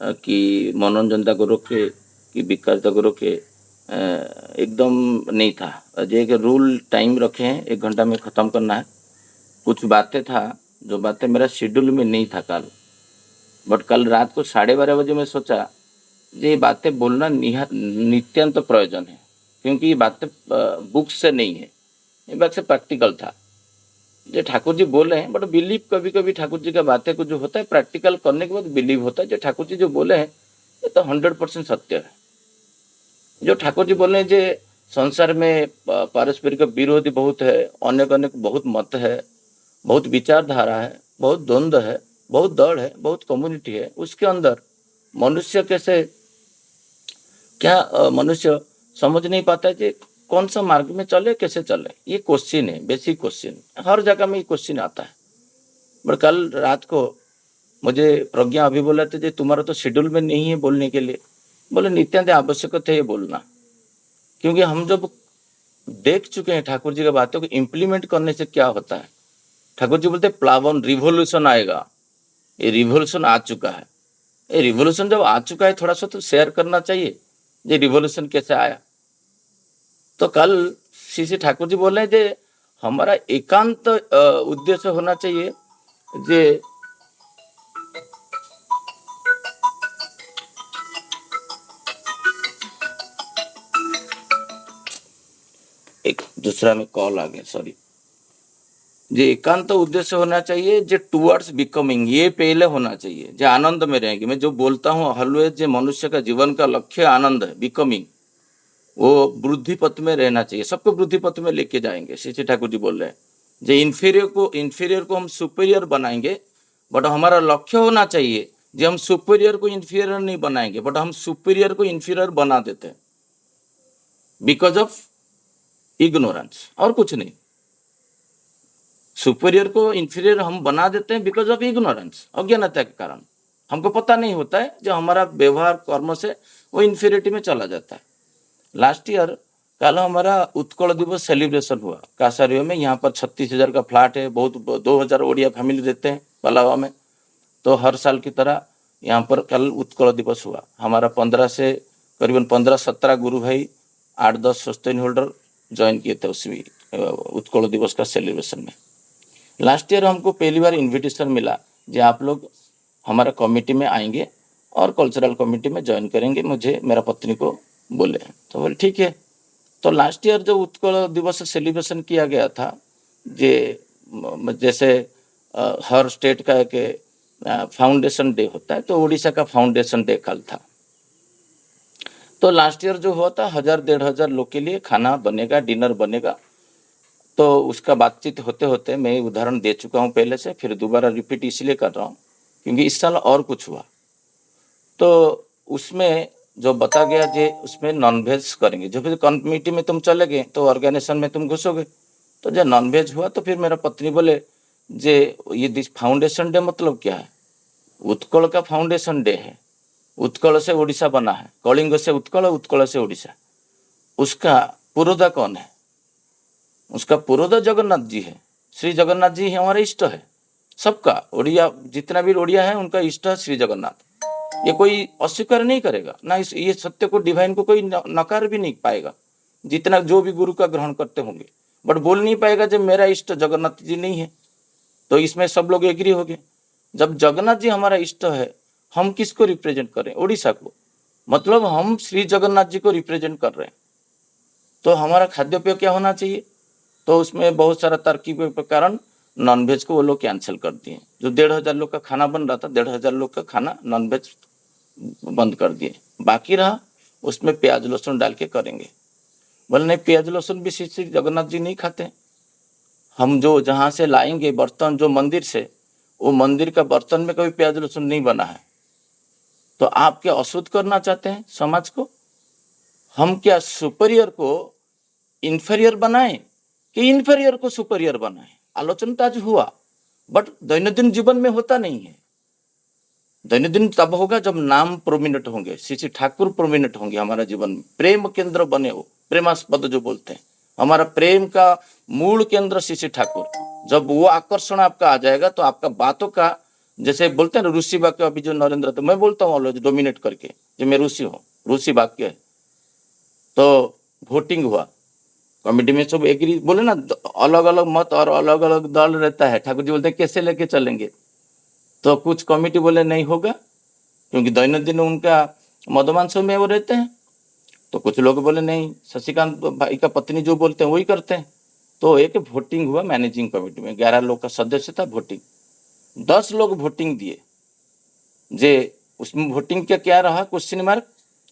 S4: कि मनोरंजन दा को रोके कि विकास दा को रोके, एकदम नहीं था। जो एक रूल टाइम रखे हैं, 1 घंटा में ख़त्म करना है। कुछ बातें था जो बातें मेरा शेड्यूल में नहीं था कल, बट कल रात को 12:30 बजे मैं सोचा ये बातें बोलना नित्यंत प्रयोजन है, क्योंकि ये बातें बुक से नहीं है, ये बात से प्रैक्टिकल था। जो ठाकुर जी बोले हैं, बट बिलीव कभी कभी ठाकुर जी का बातें को जो होता है प्रैक्टिकल करने के बाद बिलीव होता है। जो ठाकुर जी जो बोले हैं ये तो 100% सत्य है। जो ठाकुर जी बोले हैं जे संसार में पारस्परिक विरोधी बहुत है, अनेक अनेक बहुत मत है, बहुत विचारधारा है, बहुत द्वंद्व है, बहुत दल है, बहुत कम्युनिटी है। उसके अंदर मनुष्य कैसे क्या मनुष्य समझ नहीं पाता है कि कौन सा मार्ग में चले, कैसे चले। ये क्वेश्चन है, बेसिक क्वेश्चन, हर जगह में ये क्वेश्चन आता है। बट कल रात को मुझे प्रज्ञा अभी बोला था, तुम्हारा तो शेड्यूल में नहीं है बोलने के लिए। बोले नित्यानंद आवश्यक थे ये बोलना, क्योंकि हम जब देख चुके हैं ठाकुर जी की बातों को इम्प्लीमेंट करने से क्या होता है। ठाकुर जी बोलते प्लावन रिवोल्यूशन आएगा, ये रिवोल्यूशन आ चुका है। ये रिवोल्यूशन जब आ चुका है थोड़ा सा तो शेयर करना चाहिए, ये रिवोल्यूशन कैसे आया। तो कल श्री ठाकुर जी बोल रहे हैं जे हमारा एकांत उद्देश्य होना चाहिए जे एक दूसरा में कॉल आ गया, सॉरी। जे एकांत उद्देश्य होना चाहिए जे टुवर्ड्स बिकमिंग, ये पहले होना चाहिए। जे आनंद में रहेंगे, मैं जो बोलता हूँ ऑलवेज, जे मनुष्य का जीवन का लक्ष्य आनंद है, बिकमिंग, वो वृद्धि पथ में रहना चाहिए। सबको वृद्धि पथ में लेके जाएंगे। श्री ठाकुर जी बोल रहे हैं जे इन्फीरियर को हम सुपीरियर बनाएंगे, बट हमारा लक्ष्य होना चाहिए जे हम सुपीरियर को इन्फीरियर नहीं बनाएंगे, बट हम सुपीरियर को इन्फीरियर बना देते हैं बिकॉज ऑफ इग्नोरेंस, और कुछ नहीं। सुपीरियर को इन्फीरियर हम बना देते हैं बिकॉज ऑफ इग्नोरेंस, अज्ञानता के कारण। हमको पता नहीं होता है, जो हमारा व्यवहार कर्म से वो इन्फीरियरिटी में चला जाता है। लास्ट ईयर कल हमारा उत्कल दिवस सेलिब्रेशन हुआ कासारियो में। यहाँ पर 36,000 का फ्लैट है, बहुत 2,000 ओडिया फैमिली रहते हैं पलावा में। तो हर साल की तरह यहाँ पर कल उत्कल दिवस हुआ। हमारा 15 से करीबन 15-17 गुरु भाई 8-10 सस्टेन होल्डर ज्वाइन किए थे उस उत्कल दिवस का सेलिब्रेशन में। लास्ट ईयर हमको पहली बार इनविटेशन मिला कि आप लोग हमारा कमेटी में आएंगे और कल्चरल कमेटी में ज्वाइन करेंगे, मुझे मेरा पत्नी को बोले। तो बोले ठीक है। तो लास्ट ईयर जो उत्कल दिवस सेलिब्रेशन किया गया था, जैसे हर स्टेट का एक फाउंडेशन डे होता है, तो उड़ीसा का फाउंडेशन डे कल था। तो लास्ट ईयर जो हुआ था 1000-1500 लोग के लिए खाना बनेगा, डिनर बनेगा। तो उसका बातचीत होते होते मैं उदाहरण दे चुका हूँ पहले से, फिर दोबारा रिपीट इसलिए कर रहा हूँ क्योंकि इस साल और कुछ हुआ। तो उसमें जो बता गया जे उसमें नॉनवेज करेंगे। जो फिर कमेटी में तुम चले गए तो ऑर्गेनाइजेशन में तुम घुसोगे, तो जब नॉनवेज हुआ तो फिर मेरा पत्नी बोले जे ये दिस फाउंडेशन डे मतलब क्या है? उत्कल का फाउंडेशन डे है। उत्कल से उड़ीसा बना है, कलिंग से उत्कल, उत्कल से उड़ीसा। उसका पुरोधा कौन है? उसका पुरोधा जगन्नाथ जी है। श्री जगन्नाथ जी हमारे इष्ट है सबका। उड़िया जितना भी उड़िया है उनका इष्ट है श्री जगन्नाथ। ये कोई अस्वीकार नहीं करेगा ना, ये सत्य को डिवाइन को कोई नकार भी नहीं पाएगा, जितना जो भी गुरु का ग्रहण करते होंगे। बट बोल नहीं पाएगा जब मेरा इष्ट जगन्नाथ जी नहीं है। तो इसमें सब लोग एग्री हो गए। जब जगन्नाथ जी हमारा इष्ट है, हम किसको रिप्रेजेंट करें? उड़ीसा को। मतलब हम श्री जगन्नाथ जी को रिप्रेजेंट कर रहे हैं। तो हमारा खाद्यपेय क्या होना चाहिए? तो उसमें बहुत सारा तरकीबों के कारण नॉनवेज को वो लोग कैंसिल कर दिए। जो 1500 लोग का खाना बन रहा था, 1500 लोग का खाना नॉनवेज बंद कर दिए। बाकी रहा उसमें प्याज लहसुन डाल के करेंगे। बोले नहीं, प्याज लहसुन भी श्री जगन्नाथ जी नहीं खाते। हम जो जहाँ से लाएंगे बर्तन, जो मंदिर से, वो मंदिर का बर्तन में कभी प्याज लहसुन नहीं बना है। तो आप क्या अशुद्ध करना चाहते हैं समाज को? हम क्या सुपीरियर को इंफीरियर बनाएं कि इंफीरियर को सुपीरियर बनाएं? आलोचना तो आज हुआ, बट दैनंदिन जीवन में होता नहीं है। दैनंदिन तब होगा जब नाम प्रोमिनेंट होंगे, श्री ठाकुर प्रोमिनेंट होंगे हमारा जीवन में, प्रेम केंद्र बने हो, प्रेमास्पद जो बोलते हैं, हमारा प्रेम का मूल केंद्र श्री ठाकुर। जब वो आकर्षण आपका आ जाएगा तो आपका बातों का, जैसे बोलते हैं ना रूसी वाक्य, अभी जो नरेंद्र, तो मैं बोलता हूँ ऑलवेज डोमिनेट करके, जो मैं रूसी हूँ, रूसी वाक्य है। तो वोटिंग हुआ, कमेटी में सब एग्री, बोले ना अलग अलग मत और अलग अलग दल रहता है। ठाकुर जी बोलते हैं कैसे लेके चलेंगे? तो कुछ कमेटी बोले नहीं होगा क्योंकि दैनंदिन उनका मदमांस में वो रहते हैं। तो कुछ लोग बोले नहीं, शशिकांत भाई का पत्नी जो बोलते हैं वही करते हैं। तो एक वोटिंग हुआ मैनेजिंग कमेटी में, 11 लोग का सदस्य था वोटिंग। 10 लोग वोटिंग दिए। जे उसमें वोटिंग का क्या रहा क्वेश्चन मार्क,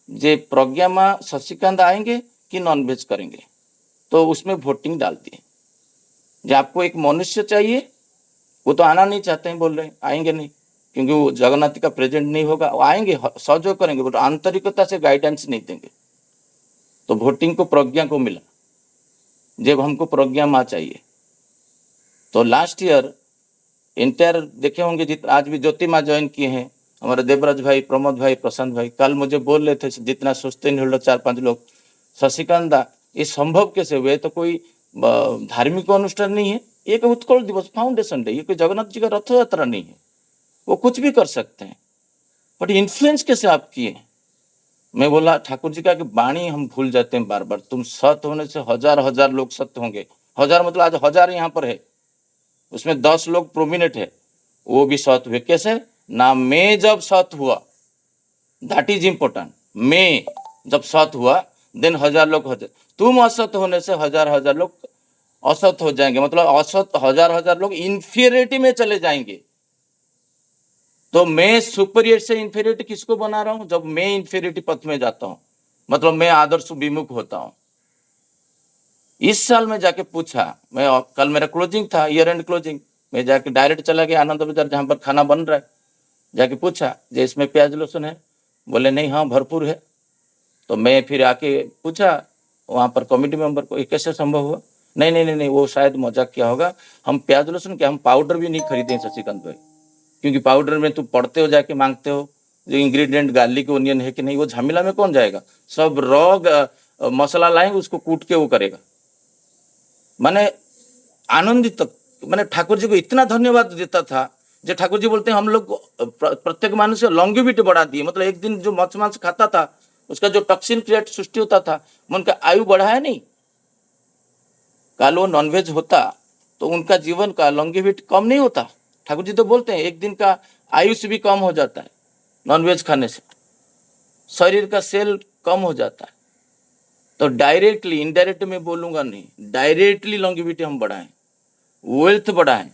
S4: जे प्रज्ञा माँ शशिकांत आएंगे कि नॉनवेज करेंगे। तो उसमें वोटिंग डाल दिए। जो आपको एक मनुष्य चाहिए, वो तो आना नहीं चाहते हैं, बोल रहे हैं आएंगे नहीं क्योंकि वो जगन्नाथ का प्रेजेंट नहीं होगा। वो आएंगे, सहयोग करेंगे, बट आंतरिकता से गाइडेंस नहीं देंगे। तो वोटिंग को प्रज्ञा को मिला, जब हमको प्रज्ञा माँ चाहिए। तो लास्ट ईयर इंटायर देखे होंगे, आज भी ज्योति माँ ज्वाइन किए हैं हमारे देवराज भाई, प्रमोद भाई, प्रशांत भाई। कल मुझे बोल रहे थे जितना सोचते नहीं, 4-5 लोग, शशिकांत दा ये संभव कैसे हुए? तो कोई धार्मिक अनुष्ठान नहीं है, एक उत्कल दिवस फाउंडेशन डे, ये कोई जगन्नाथ जी का रथ यात्रा नहीं है। वो कुछ भी कर सकते हैं, बट इन्फ्लुएंस कैसे आप किए? मैं बोला ठाकुर जी का कि वाणी हम भूल जाते हैं बार बार। तुम सत्य होने से हजार लोग सत्य होंगे। हजार मतलब आज 1000 यहाँ पर है, उसमें 10 लोग प्रोमिनेंट है, वो भी सत्य हुए। कैसे ना? मैं जब सत्य हुआ, दैट इज इंपॉर्टेंट। मैं जब सत्य हुआ देन 1000 लोग होते। तुम असत होने से हजार लोग असत हो जाएंगे, मतलब असत हजार लोग इंफीरियरिटी में चले जाएंगे। तो मैं सुपीरियर से इंफीरियरिटी किसको बना रहा हूं? जब मैं इंफीरियरिटी पथ में जाता हूं, मतलब मैं आदर्श विमुख होता हूं। इस साल में जाके पूछा, मैं कल मेरा क्लोजिंग था, ईयर एंड क्लोजिंग, मैं जाके डायरेक्ट चला गया आनंद बाजार जहां पर खाना बन रहा है। जाके पूछा जे इसमें प्याज लहसुन है? बोले नहीं, हाँ भरपूर है। तो मैं फिर आके पूछा वहां पर कमेटी मेंबर को, ये कैसे संभव हुआ? नहीं नहीं नहीं नहीं, वो शायद मजाक किया होगा। हम प्याज लहसुन क्या, हम पाउडर भी नहीं खरीदे शशिकांत भाई, क्योंकि पाउडर में तुम पढ़ते हो, जाके मांगते हो जो इंग्रेडिएंट गार्लिक ओनियन है कि नहीं, वो झमेला में कौन जाएगा? सब रॉ मसाला लाएंगे, उसको कूट के वो करेगा। माने आनंदित, मैंने ठाकुर जी को इतना धन्यवाद देता था। जो ठाकुर जी बोलते हैं हम लोग प्रत्येक मनुष्य लॉन्गेविटी बढ़ा दिए, मतलब एक दिन जो मच मांस खाता था उसका जो टॉक्सिन क्रिएट सृष्टि होता था, मैं उनका आयु बढ़ाया नहीं। कल वो नॉनवेज होता तो उनका जीवन का लॉन्गेविटी कम नहीं होता। ठाकुर जी तो बोलते हैं एक दिन का आयुष भी कम हो जाता है नॉनवेज खाने से, शरीर का सेल कम हो जाता है। तो डायरेक्टली, इनडायरेक्ट में बोलूंगा नहीं, डायरेक्टली लॉन्गेविटी हम बढ़ाएं, वेल्थ बढ़ाएं,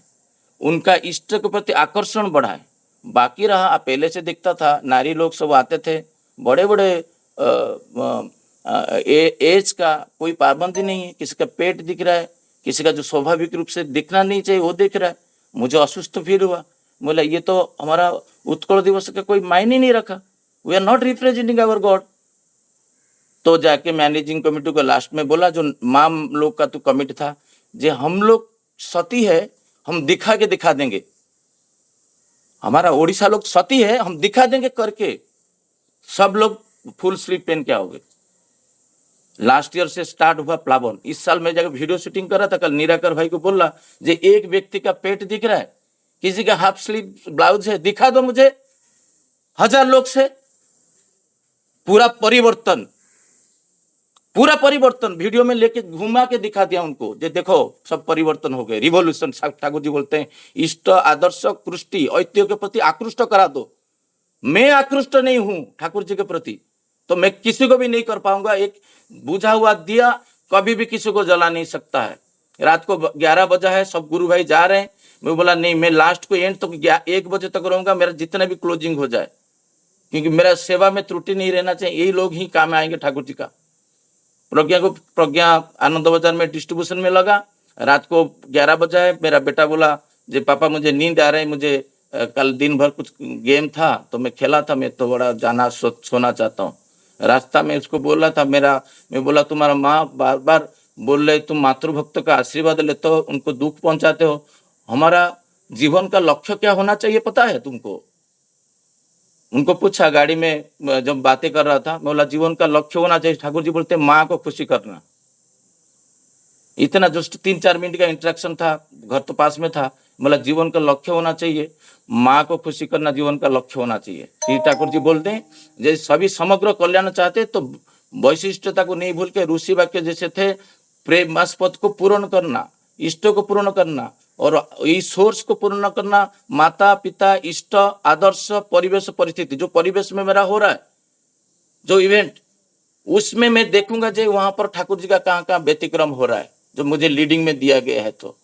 S4: उनका इष्ट के प्रति आकर्षण बढ़ाएं। बाकी रहा, पहले से दिखता था नारी लोग सब आते थे, बड़े बड़े एज का कोई पाबंदी नहीं है, किसी का पेट दिख रहा है, किसी का जो स्वाभाविक रूप से दिखना नहीं चाहिए वो दिख रहा है। मुझे अस्वस्थ फील हुआ, बोला ये तो हमारा उत्कल दिवस का कोई मायने नहीं रखा, we are not representing our God. तो जाके मैनेजिंग कमेटी को लास्ट में बोला, जो माँ लोग का तो कमिटी था, जे हम लोग सती है, हम दिखा के दिखा देंगे, हमारा ओडिशा लोग सती है, हम दिखा देंगे करके। सब लोग फुल स्लीव पहन के आओगे। लास्ट ईयर से स्टार्ट हुआ प्लावन, इस साल मैं जाकर वीडियो शूटिंग कर रहा था, कल निराकर भाई को बोला जे एक व्यक्ति का पेट दिख रहा है, किसी का हाफ स्लीव ब्लाउज है, दिखा दो मुझे 1000 लोग से। पूरा परिवर्तन वीडियो में लेके घुमा के दिखा दिया उनको, जे देखो सब परिवर्तन हो गए, रिवॉल्यूशन। ठाकुर जी बोलते हैं इष्ट आदर्श कृष्टि ऐतिह्य के प्रति आकृष्ट करा दो। मैं आकृष्ट नहीं हूं ठाकुर जी के प्रति, तो मैं किसी को भी नहीं कर पाऊंगा। एक बुझा हुआ दिया कभी भी किसी को जला नहीं सकता है। रात को 11 बजा है, सब गुरु भाई जा रहे हैं, मैं बोला नहीं, मैं लास्ट को एंड तक 1 बजे तक रहूंगा, मेरा जितना भी क्लोजिंग हो जाए, क्योंकि मेरा सेवा में त्रुटि नहीं रहना चाहिए। यही लोग ही काम आएंगे ठाकुर जी का। प्रज्ञा आनंद बाजार में डिस्ट्रीब्यूशन में लगा, रात को 11 बजा है, मेरा बेटा बोला जे पापा मुझे नींद आ रही है, मुझे कल दिन भर कुछ गेम था तो मैं खेला था, मैं तो बड़ा जाना सोना चाहता हूँ। रास्ता में उसको बोला था, मैं बोला तुम्हारा माँ बार बार बोल रहे तुम मातृभक्त का आशीर्वाद लेते हो, उनको दुख पहुंचाते हो। हमारा जीवन का लक्ष्य क्या होना चाहिए पता है तुमको? उनको पूछा गाड़ी में जब बातें कर रहा था, मैं बोला जीवन का लक्ष्य होना चाहिए। ठाकुर जी बोलते माँ को खुशी करना। इतना जस्ट 3-4 मिनट का इंटरेक्शन था, घर तो पास में था। बोला जीवन का लक्ष्य होना चाहिए माँ को खुशी करना, जीवन का लक्ष्य होना चाहिए। श्री ठाकुर जी बोलते हैं जैसे सभी समग्र कल्याण चाहते तो वैशिष्टता को नहीं भूल के ऋषि वाक्य जैसे थे, प्रेमास्पद को पूर्ण करना, इष्टों को पूर्ण करना और इस सोर्स को पूर्ण करना, माता पिता इष्ट आदर्श परिवेश परिस्थिति। जो परिवेश में मेरा हो रहा है जो इवेंट, उसमें मैं देखूंगा जो वहां पर ठाकुर जी का कहाँ व्यतिक्रम हो रहा है, जो मुझे लीडिंग में दिया गया है। तो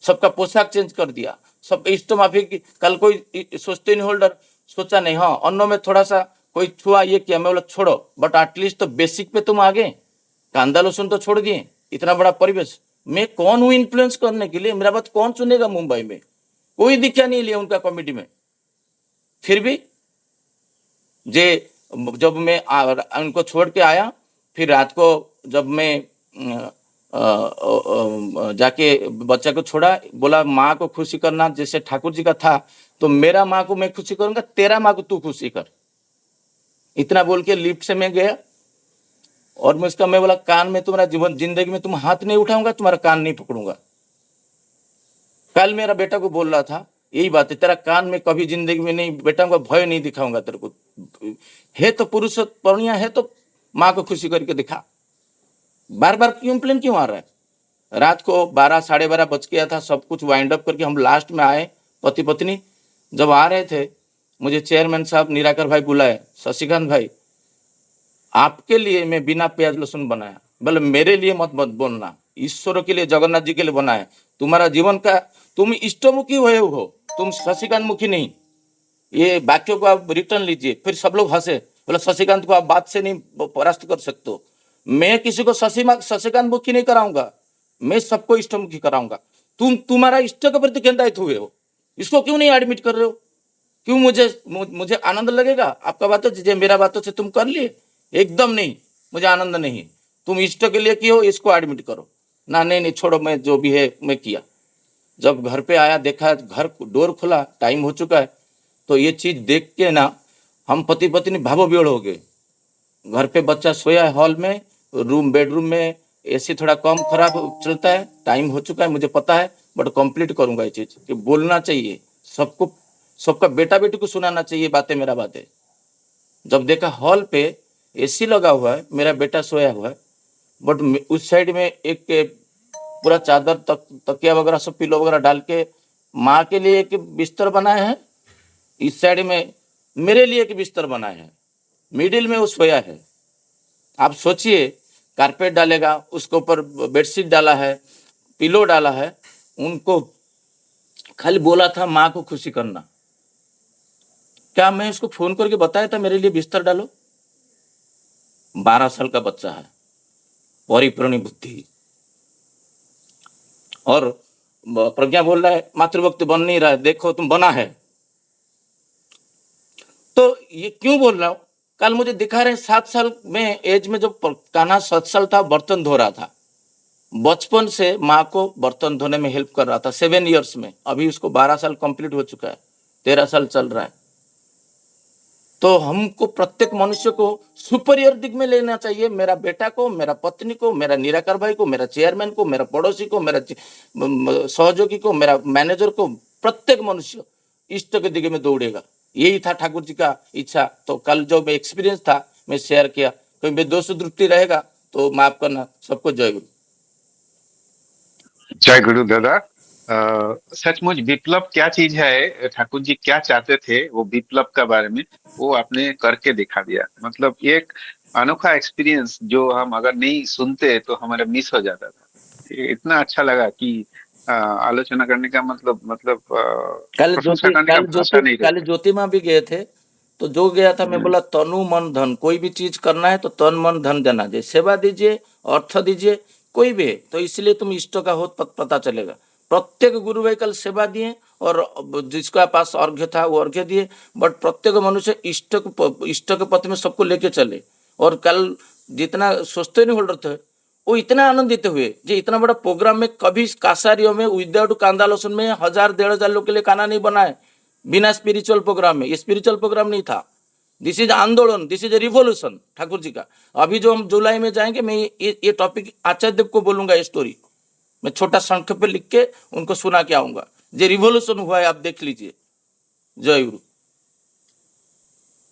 S4: सबका पोशाक चेंज कर दिया, सब इष्ट माफी की। कल कोई सोचते नहीं होल्डर सोचा नहीं, हाँ अन्नों में थोड़ा सा कोई छुआ ये किया, मैं बोला छोड़ो, बट एटलीस्ट तो बेसिक पे तुम आ गए, कांदा लहसुन तो छोड़ दिए। इतना बड़ा परिवेश, मैं कौन हूं इन्फ्लुएंस करने के लिए? मेरा बात कौन सुनेगा? मुंबई में कोई दिखा नहीं लिया उनका कमेटी में। फिर भी जब मैं उनको छोड़ के आया, फिर रात को जब मैं जाके बच्चा को छोड़ा, बोला माँ को खुशी करना जैसे ठाकुर जी का था, तो मेरा माँ को मैं खुशी करूंगा, तेरा माँ को तू खुशी कर। इतना बोल के लिफ्ट से मैं गया और मैं बोला कान में तुम्हारा जीवन जिंदगी में तुम हाथ नहीं उठाऊंगा, तुम्हारा कान नहीं पकड़ूंगा। कल मेरा बेटा को बोल रहा था यही बात है, तेरा कान में कभी जिंदगी में नहीं बैठाऊंगा, भय नहीं दिखाऊंगा तेरे को। है तो पुरुष पौर्णिया है तो माँ को खुशी करके दिखा। बार बार कंप्लेन क्यों आ रहा है? रात को 12 साढ़े 12 बज गया था, सब कुछ वाइंड अप करके हम लास्ट में आए। पति पत्नी जब आ रहे थे, मुझे चेयरमैन साहब निराकर भाई बुलाए, शशिकांत भाई आपके लिए मैं बिना प्याज लहसुन बनाया। बोले मेरे लिए मत बोलना, ईश्वर के लिए, जगन्नाथ जी के लिए बनाया। तुम्हारा जीवन का तुम इष्टमुखी हुए हो, तुम शशिकांत मुखी नहीं। ये वाक्यों को आप रिटर्न लीजिए। फिर सब लोग हंसे, बोले शशिकांत को आप बात से नहीं परास्त कर सकते हो। मैं किसी को शशिकांत मुखी नहीं कराऊंगा, मैं सबको इष्टमुखी कराऊंगा। तुम्हारा इष्ट के प्रति केंद्रित हुए हो, इसको क्यों नहीं एडमिट कर रहे हो? क्यों मुझे आनंद लगेगा आपका बातों से? मेरा बातों से तुम कर लिए? एकदम नहीं, मुझे आनंद नहीं। तुम इष्ट के लिए किए हो, इसको एडमिट करो ना। नहीं छोड़ो, मैं जो भी है मैं किया। जब घर पे आया, देखा घर डोर खुला, टाइम हो चुका है, तो ये चीज देख के ना हम पति पत्नी भावो विहल हो गए। घर पे बच्चा सोया है हॉल में, बेडरूम में एसी थोड़ा कम खराब चलता है, टाइम हो चुका है मुझे पता है, बट कंप्लीट करूंगा ये चीज कि बोलना चाहिए सबको, सबका बेटा बेटी को सुनाना चाहिए बातें, मेरा बातें। जब देखा हॉल पे एसी लगा हुआ है, मेरा बेटा सोया हुआ है, बट उस साइड में एक पूरा चादर तकिया वगैरह सब पिलो वगैरह डाल के माँ के लिए एक बिस्तर बनाए हैं, इस साइड में मेरे लिए एक बिस्तर बनाए हैं, मिडिल में वो सोया है। आप सोचिए, कारपेट डालेगा, उसके ऊपर बेडशीट डाला है, पिलो डाला है, उनको खाली बोला था माँ को खुशी करना। क्या मैं उसको फोन करके बताया था मेरे लिए बिस्तर डालो? 12 साल का बच्चा है, परिपूर्ण बुद्धि, और प्रज्ञा बोल रहा है मातृभक्ति बन नहीं रहा है, देखो तुम बना है। तो ये क्यों बोल रहा हूं? कल मुझे दिखा रहे 7 साल में एज में जब कान्हा 7 साल था, बर्तन धो रहा था, बचपन से माँ को बर्तन धोने में हेल्प कर रहा था 7 इयर्स में। अभी उसको 12 साल कंप्लीट हो चुका है, 13 साल चल रहा है। तो हमको प्रत्येक मनुष्य को सुपीरियर दिग में लेना चाहिए। मेरा बेटा को, मेरा पत्नी को, मेरा निराकार भाई को, मेरा चेयरमैन को, मेरा पड़ोसी को, मेरा सहयोगी को, मेरा मैनेजर को, प्रत्येक मनुष्य इष्ट के दिगे में दौड़ेगा। यही था ठाकुर जी का इच्छा। तो कल जो एक्सपीरियंस था मैं शेयर किया। कोई भी दोष त्रुटि रहेगा तो माफ करना। सबको जय गुरु।
S1: जय गुरु दादा। सचमुच विप्लव क्या चीज है, ठाकुर जी क्या चाहते थे वो विप्लव का बारे में वो आपने करके दिखा दिया। मतलब एक अनोखा एक्सपीरियंस जो हम अगर नहीं सुनते तो हमारा मिस हो जाता था। ये इतना अच्छा लगा कि आलोचना करने का मतलब प्रशंसा करने का भाषा नहीं
S4: कल
S1: रहता।
S4: ज्योति माँ भी गए थे, तो जो गया था मैं बोला तनु मन धन, कोई भी चीज करना है तो तन मन धन देना, जैसे सेवा दीजिए, अर्थ दीजिए, कोई भी है तो इसलिए तुम इष्ट का हो पता चलेगा। प्रत्येक गुरु भाई कल सेवा दिए और जिसका पास अर्घ्य था वो अर्घ्य दिए, बट प्रत्येक मनुष्य इष्ट के पथ में सबको लेके चले। और कल जितना सोचते नहीं होल्डर थे वो इतना आनंदित हुए जो इतना बड़ा प्रोग्राम में कभी कासारियों में विदाउट कांदा लहसुन में 1000-1500 लोग के लिए खाना नहीं बनाए बिना स्पिरिचुअल प्रोग्राम में। ये स्पिरिचुअल प्रोग्राम नहीं था, दिस इज आंदोलन, this is revolution Thakur ji का। अभी जो हम जुलाई में जाएंगे, मैं ये टॉपिक आचार्य देव को बोलूंगा, ये स्टोरी मैं छोटा संक्षेप पे लिख के उनको सुना के आऊंगा। जो रिवोल्यूशन हुआ है आप देख लीजिए। जय गुरु।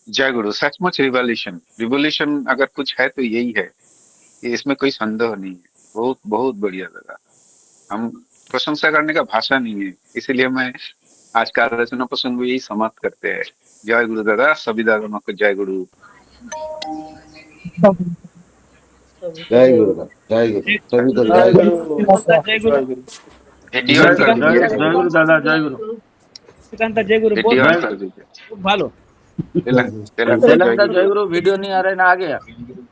S1: जय गुरु। सचमुच रिवॉल्यूशन रिवॉल्यूशन अगर कुछ है तो यही है, ये इसमें कोई संदेह नहीं है। बहुत बहुत बढ़िया लगा। हम प्रशंसा करने का भाषा नहीं है, इसीलिए मैं आज का आलोचना प्रसंग यही समाप्त करते हैं। जय गुरु दादा, सभी दादा माँ को जय गुरु।
S7: जय गुरु, जय गुरु, सभी को
S3: जय
S7: जय गुरु।
S3: गुरु।
S8: जय गुरु।
S3: जय गुरु।
S1: वीडियो ऑन कर दीजिए,
S4: जय गुरु दादा, जय गुरु।
S8: श्रीकांत जय गुरु।
S1: वीडियो
S8: बहुत
S1: ऑन कर दीजिए।
S8: ভালো।
S1: तेलंग को जय
S4: जय
S1: गुरु।
S4: गुरु। वीडियो नहीं आ रहा है ना, आ गया।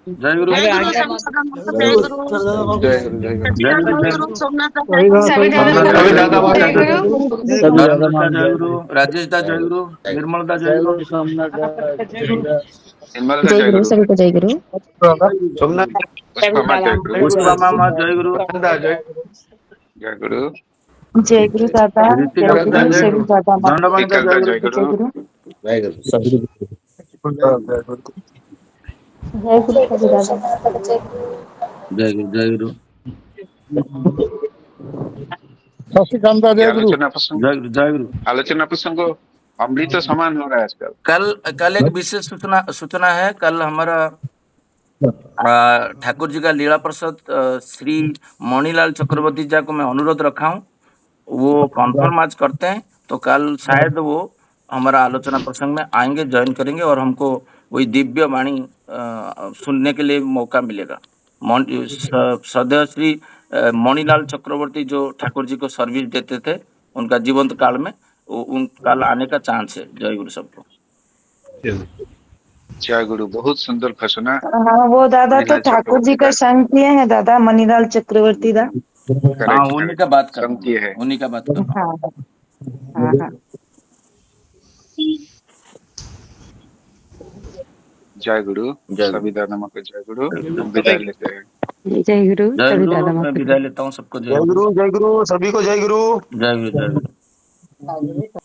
S4: जय गुरु।
S8: आगे
S9: जय
S8: आगे
S9: गुरु सभी दादा माँ को जय गुरु।
S7: जय गुरु, जय गुरु।
S9: सच्चिदानंद जय गुरु। सोमनाथ
S8: सभी
S9: सभी दादा माँ
S3: सभी
S9: को
S3: दादा माँ
S9: जय
S3: को
S9: गुरु।
S4: राजेश दा जय गुरु, राजेश दा जय गुरु,
S7: जय गुरु।
S4: निर्मल दा जय गुरु।
S8: जय गुरु।
S1: निर्मल का
S10: जय
S1: जय
S10: गुरु,
S1: गुरु।
S10: सभी को जय गुरु।
S3: सोमनाथ
S1: पुष्पमा जय गुरु।
S4: पुष्पा मामा जय गुरु।
S3: जय
S1: जय गुरु।
S10: जय गुरु दादा,
S4: ऋतिका
S10: जय
S4: दा
S10: गुरु
S4: जय
S10: सभी
S4: गुरु।
S10: दादा माँ को
S4: दंडवानी दा
S1: विकल
S4: जय
S1: दा
S4: गुरु।
S1: जय
S10: जय
S1: गुरु।
S10: गुरु।
S7: जय गुरु।
S10: जय गुरु सभी दादा माँ को जय गुरु।
S4: जय गुरु, जय गुरु।
S1: ये आलोचना प्रसंग,
S4: जय गुरु, जय गुरु।
S1: आलोचना प्रसंग अमृत समान हो रहा है आजकल।
S4: कल एक विशेष सूचना है। कल हमारा ठाकुर जी का लीला प्रसाद श्री मणिलाल चक्रवर्ती जी को मैं अनुरोध रखा हूँ, वो कॉन्फर्म आज करते हैं तो कल शायद वो हमारा आलोचना प्रसंग में आएंगे, ज्वाइन करेंगे और हमको वही दिव्य वाणी सुनने के लिए मौका मिलेगा। सदैव श्री मणिलाल चक्रवर्ती जो ठाकुर जी को सर्विस देते थे उनका जीवंत काल में, उन कल आने का चांस है। जय गुरु सबको।
S1: जय गुरु। बहुत सुंदर घोषणा।
S10: हाँ, वो दादा तो
S1: मणिलाल
S10: ठाकुर जी
S1: चक्रवर्ती
S10: का
S1: दा।
S10: संग किए हैं दादा, मणिलाल चक्रवर्ती दा।
S4: हाँ,
S1: करेक्ट
S4: उन्हीं
S1: करेक्ट।
S4: का बात कर रहा
S1: संग किए है।
S4: हूँ, उन्हीं का बात कर रहा हूँ।
S10: हाँ हाँ हाँ।
S1: जय गुरु।
S4: जय गुरु।
S1: सभी दादा माँ को जय गुरु। हम विदाई लेते हैं।
S10: जय गुरु
S4: जय
S10: सभी
S4: गुरु।
S10: दादा माँ
S4: मैं
S10: को
S4: विदाई लेता हूँ सबको। जय
S3: जय
S4: गुरु,
S3: गुरु, जय गुरु, सभी को जय गुरु।
S4: जय गुरु, जय गुरु।